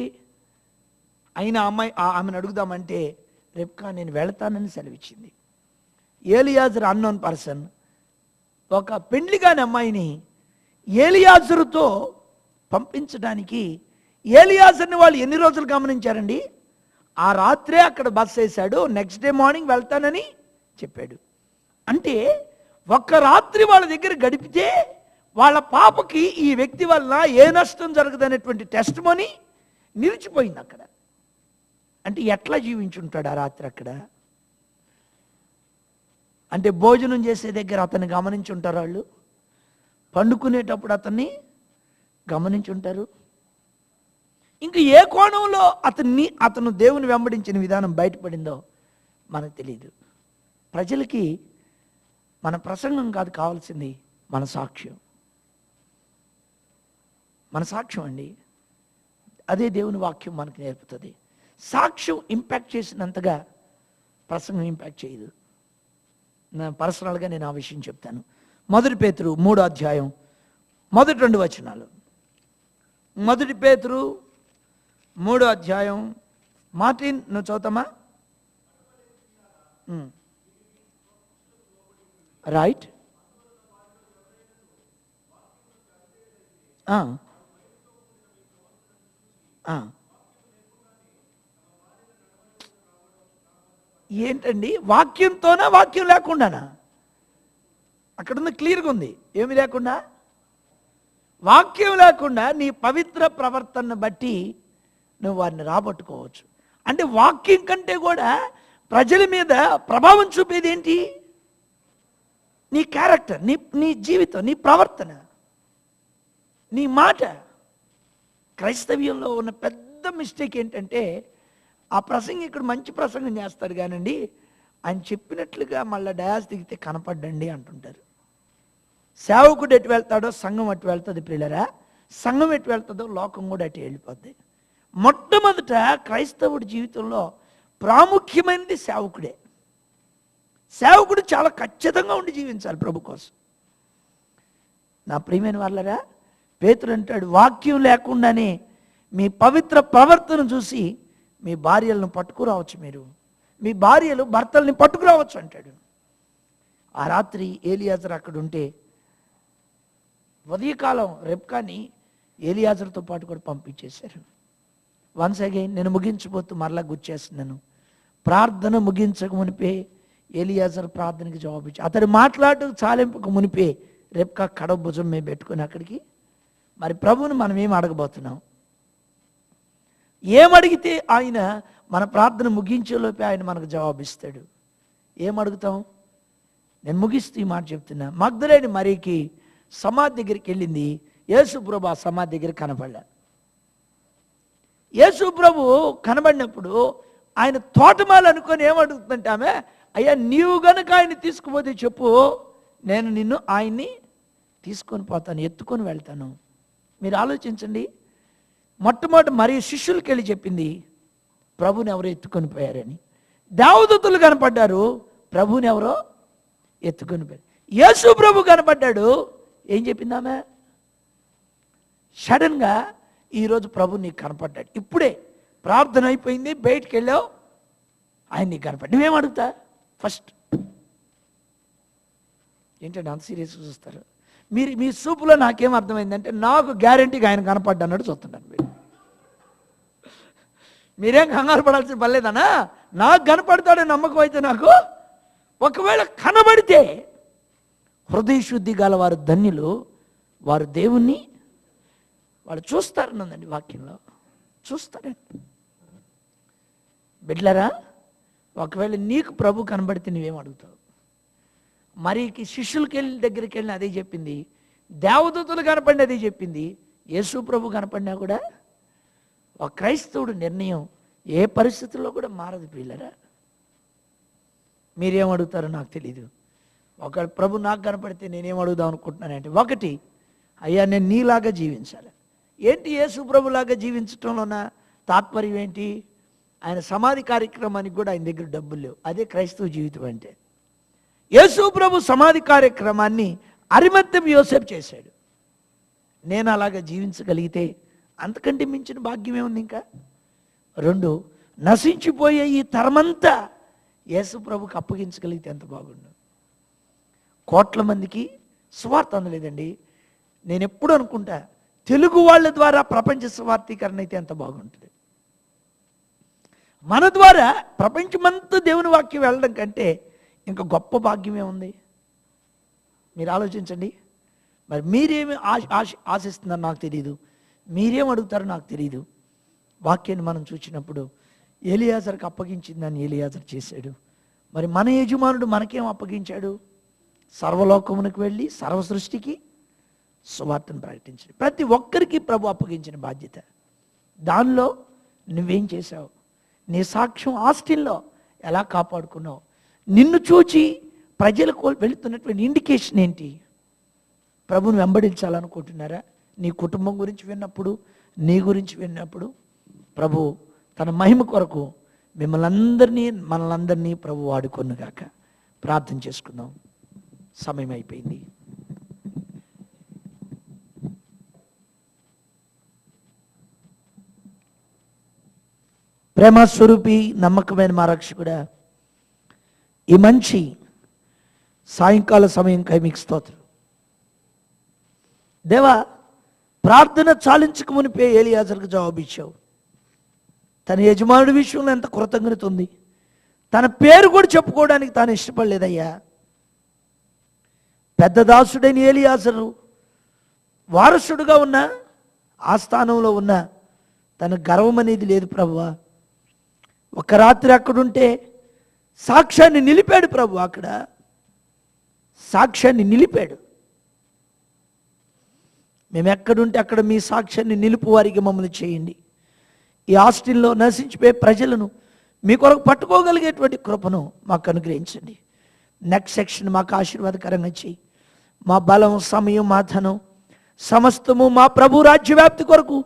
అయినా ఆమెను అడుగుదామంటే రెబ్కా నేను వెళతానని సెలవిచ్చింది. ఏలియాజరు అన్నోన్ పర్సన్ ఒక పెండ్లి కాని అమ్మాయిని ఏలియాజరుతో పంపించడానికి ఏలియాజర్ని వాళ్ళు ఎన్ని రోజులు గమనించారండి? ఆ రాత్రే అక్కడ బస్ వేశాడు, నెక్స్ట్ డే మార్నింగ్ వెళ్తానని చెప్పాడు. అంటే ఒక్క రాత్రి వాళ్ళ దగ్గర గడిపితే వాళ్ళ పాపకి ఈ వ్యక్తి వలన ఏ నష్టం జరగదనేటువంటి టెస్ట్ మనీ నిలిచిపోయింది అక్కడ. అంటే ఎట్లా జీవించుంటాడు ఆ రాత్రి అక్కడ? అంటే భోజనం చేసే దగ్గర అతన్ని గమనించుంటారు, వాళ్ళు పండుకునేటప్పుడు అతన్ని గమనించుంటారు. ఇంకా ఏ కోణంలో అతను దేవుని వెంబడించిన విధానం బయటపడిందో మనకు తెలియదు. ప్రజలకి మన ప్రసంగం కాదు కావాల్సింది, మన సాక్ష్యం, మన సాక్ష్యం అండి. అదే దేవుని వాక్యం మనకు నేర్పుతుంది. సాక్ష్యం ఇంపాక్ట్ చేసినంతగా ప్రసంగం ఇంపాక్ట్ చేయదు. పర్సనల్గా నేను ఆ విషయం చెప్తాను. 1 పేతురు 3వ అధ్యాయం మొదటి 2 వచనాలు. 1 పేతురు 3వ అధ్యాయం. మార్టిన్, నువ్వు చదువుతామా? రైట్. ఏంటండి, వాక్యంతోనా వాక్యం లేకుండానా? అక్కడ ఉంది, క్లియర్గా ఉంది. ఏమి లేకుండా? వాక్యం లేకుండా నీ పవిత్ర ప్రవర్తనను బట్టి నువ్వు వారిని రాబట్టుకోవచ్చు. అంటే వాక్యం కంటే కూడా ప్రజల మీద ప్రభావం చూపేది ఏంటి? నీ క్యారెక్టర్, నీ జీవితం, నీ ప్రవర్తన, నీ మాట. క్రైస్తవ్యంలో ఉన్న పెద్ద మిస్టేక్ ఏంటంటే, ఆ ప్రసంగం ఇక్కడ మంచి ప్రసంగం చేస్తాడు కానండి, ఆయన చెప్పినట్లుగా మళ్ళీ డయాస్ దిగితే కనపడ్డండి అంటుంటారు. సేవకుడు ఎటు వెళ్తాడో సంఘం అటు వెళ్తుంది ప్రియులరా. సంఘం ఎటు వెళ్తుందో లోకం కూడా అటు వెళ్ళిపోద్ది. మొట్టమొదట క్రైస్తవుడి జీవితంలో ప్రాముఖ్యమైనది సేవకుడే. సేవకుడు చాలా ఖచ్చితంగా ఉండి జీవించాలి ప్రభు కోసం. నా ప్రియమైన వాళ్ళరా, పేతురు అంటాడు, వాక్యం లేకుండానే మీ పవిత్ర ప్రవర్తన చూసి మీ భార్యలను పట్టుకురావచ్చు, మీరు మీ భార్యలు భర్తల్ని పట్టుకురావచ్చు అంటాడు. ఆ రాత్రి ఏలియాజరు అక్కడ ఉంటే ఉదయకాలం రెబ్కాని ఏలియాజరుతో పాటు కూడా పంపించేశారు. వన్స్ అగైన్ నేను ముగించబోతూ మరలా గుర్చేస్తున్నాను. ప్రార్థన ముగించక మునిపే ఏలియాజరు ప్రార్థనకి జవాబిచ్చి, అతడు మాట్లాడటం చాలింపుకు మునిపే రెబ్కా కడవ భుజం మీద పెట్టుకుని అక్కడికి. మరి ప్రభువుని మనం ఏం అడగబోతున్నాం? ఏమడిగితే ఆయన మన ప్రార్థన ముగించేలోపే ఆయన మనకు జవాబిస్తాడు. ఏమడుగుతాం? నేను ముగిస్తూ ఈ మాట చెప్తున్నా. మగ్దలేని మరీకి సమాధి దగ్గరికి వెళ్ళింది. యేసు ప్రభు ఆ సమాధి దగ్గర కనపడ్డా. యేసు ప్రభు కనబడినప్పుడు ఆయన తోటమాలు అనుకొని ఏమడుగుతుందంటే ఆమె, అయ్యా నీవు గనుక ఆయన్ని తీసుకుపోతే చెప్పు, నేను ఆయన్ని తీసుకొని పోతాను, ఎత్తుకొని వెళ్తాను. మీరు ఆలోచించండి. మొట్టమొదటి మరి శిష్యులకి వెళ్ళి చెప్పింది, ప్రభుని ఎవరో ఎత్తుకొని పోయారని. దేవదూతలు కనపడ్డారు, ప్రభుని ఎవరో ఎత్తుకొని పోయారు. యేసు ప్రభు కనపడ్డాడు, ఏం చెప్పింది ఆమె? సడన్గా ఈరోజు ప్రభు నీకు కనపడ్డాడు. ఇప్పుడే ప్రార్థన అయిపోయింది, బయటికి వెళ్ళావు, ఆయన నీకు కనపడ్డా. నువ్వేం అడుగుతా? ఫస్ట్ ఏంటంటే అంత సీరియస్గా చూస్తారు మీరు. మీ సూపులో నాకేం అర్థమైందంటే, నాకు గ్యారంటీగా ఆయన కనపడ్డా అన్నట్టు చూస్తున్నాను. మీరేం కంగారు పడాల్సిన పర్లేదనా? నాకు కనపడతాడని నమ్మకం అయితే నాకు. ఒకవేళ కనబడితే హృదయ శుద్ధి గల వారు ధన్యులు, వారు దేవుణ్ణి వాళ్ళు చూస్తారన్నదండి వాక్యంలో. చూస్తారండి. బిడ్డలారా, ఒకవేళ నీకు ప్రభు కనబడితే నువ్వేం అడుగుతావు? మరికి శిష్యులకి దగ్గరికి వెళ్ళిన అదే చెప్పింది, దేవదూతలు కనపడిన అదే చెప్పింది, యేసు ప్రభు కనపడినా కూడా ఒక క్రైస్తవుడు నిర్ణయం ఏ పరిస్థితుల్లో కూడా మారదు పిల్లరా. మీరేం అడుగుతారో నాకు తెలీదు. ఒక ప్రభు నాకు కనపడితే నేనేం అడుగుదాం అనుకుంటున్నానంటే, ఒకటి, అయ్యా నేను నీలాగా జీవించాలి. ఏంటి యేసు ప్రభులాగా జీవించటంలోన తాత్పర్యం ఏంటి? ఆయన సమాధి కార్యక్రమానికి కూడా ఆయన దగ్గర డబ్బులు లేవు. అదే క్రైస్తవ జీవితం అంటే. యేసు ప్రభు సమాధి కార్యక్రమాన్ని అరిమత్తెం యోసేపు చేశాడు. నేను అలాగా జీవించగలిగితే అంతకంటే మించిన భాగ్యమే ఉంది ఇంకా. 2, నశించిపోయే ఈ తరమంతా యేసు ప్రభుకి అప్పగించగలిగితే ఎంత బాగుండు. కోట్ల మందికి సువార్త అందలేదండి. నేను ఎప్పుడు అనుకుంటా, తెలుగు వాళ్ళ ద్వారా ప్రపంచ సువార్తీకరణ అయితే ఎంత బాగుంటుంది. మన ద్వారా ప్రపంచమంతా దేవుని వాక్యం వెళ్ళడం కంటే ఇంకా గొప్ప భాగ్యమే ఉంది. మీరు ఆలోచించండి. మరి మీరేమి ఆశిస్తున్నారో నాకు తెలియదు, మీరేం అడుగుతారో నాకు తెలియదు. వాక్యాన్ని మనం చూసినప్పుడు ఏలియాజర్కి అప్పగించిందని ఏలియాజర్ చేశాడు. మరి మన యజమానుడు మనకేం అప్పగించాడు? సర్వలోకమునకు వెళ్ళి సర్వ సృష్టికి సువార్తను ప్రకటించాడు. ప్రతి ఒక్కరికి ప్రభు అప్పగించిన బాధ్యత. దానిలో నువ్వేం చేశావు? నీ సాక్ష్యం ఆస్టిన్లో ఎలా కాపాడుకున్నావు? నిన్ను చూచి ప్రజలకు వెళుతున్నటువంటి ఇండికేషన్ ఏంటి? ప్రభుని వెంబడించాలనుకుంటున్నారా? నీ కుటుంబం గురించి విన్నప్పుడు, నీ గురించి విన్నప్పుడు ప్రభు తన మహిమ కొరకు మనలందరినీ ప్రభు వాడుకొనుగాక. ప్రార్థన చేసుకుందాం. సమయం అయిపోయింది. ప్రేమ స్వరూపి, నమ్మకమైన మా రక్షకుడా, ఈ మంచి సాయంకాల సమయంకై మీకు స్తోత్రం. దేవా, ప్రార్థన చాలించక మునిపే ఎలియాజరుకు జవాబు ఇచ్చావు. తన యజమానుడి విషయంలో ఎంత కృతజ్ఞత ఉంది. తన పేరు కూడా చెప్పుకోవడానికి తాను ఇష్టపడలేదయ్యా. పెద్ద దాసుడైన ఎలియాజరు వారసుడుగా ఉన్న ఆ స్థానంలో ఉన్న తన గర్వం అనేది లేదు ప్రభువా. ఒక రాత్రి అక్కడుంటే సాక్ష్యాన్ని నిలిపాడు ప్రభు. అక్కడ సాక్ష్యాన్ని నిలిపాడు. మేము ఎక్కడుంటే అక్కడ మీ సాక్ష్యాన్ని నిలుపు వారికి మమ్మల్ని చేయండి. ఈ ఆస్టిన్లో నశించిపోయే ప్రజలను మీ కొరకు పట్టుకోగలిగేటువంటి కృపను మాకు అనుగ్రహించండి. నెక్స్ట్ సెక్షన్ మాకు ఆశీర్వాదకరంగా చేయి. మా బలం, సమయం, మా ధనం సమస్తము మా ప్రభు రాజ్య వ్యాప్తి కొరకు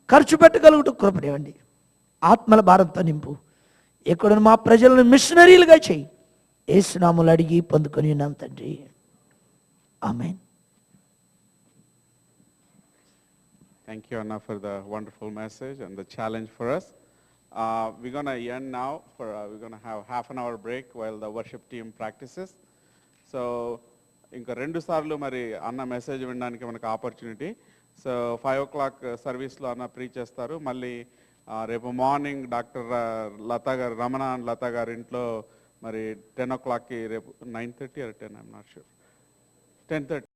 ఖర్చు పెట్టగలుగుతూ కృపనివ్వండి. ఆత్మల భారంతో నింపు. ఇక్కడ మా ప్రజలను మిషనరీలుగా చేయి. యేసు నామములో అడిగి పొందుకొని ఉన్నాం తండ్రి. ఆమేన్. Thank you, Anna, for the wonderful message and the challenge for us. We're going to end now. We're going to have half an hour break while the worship team practices. So, ఇంకా 2 సార్లు మరి అన్న మెసేజ్ వినడానికి మనకు ఆపర్చునిటీ. సో 5 o'clock సర్వీస్లో అన్న ప్రీచ్ చేస్తారు. మళ్ళీ రేపు మార్నింగ్ డాక్టర్ లతా గారు, రమణ అండ్ లతా గారి ఇంట్లో మరి 10 o'clockకి రేపు 9:30 or 10, I'm not sure, 10:30.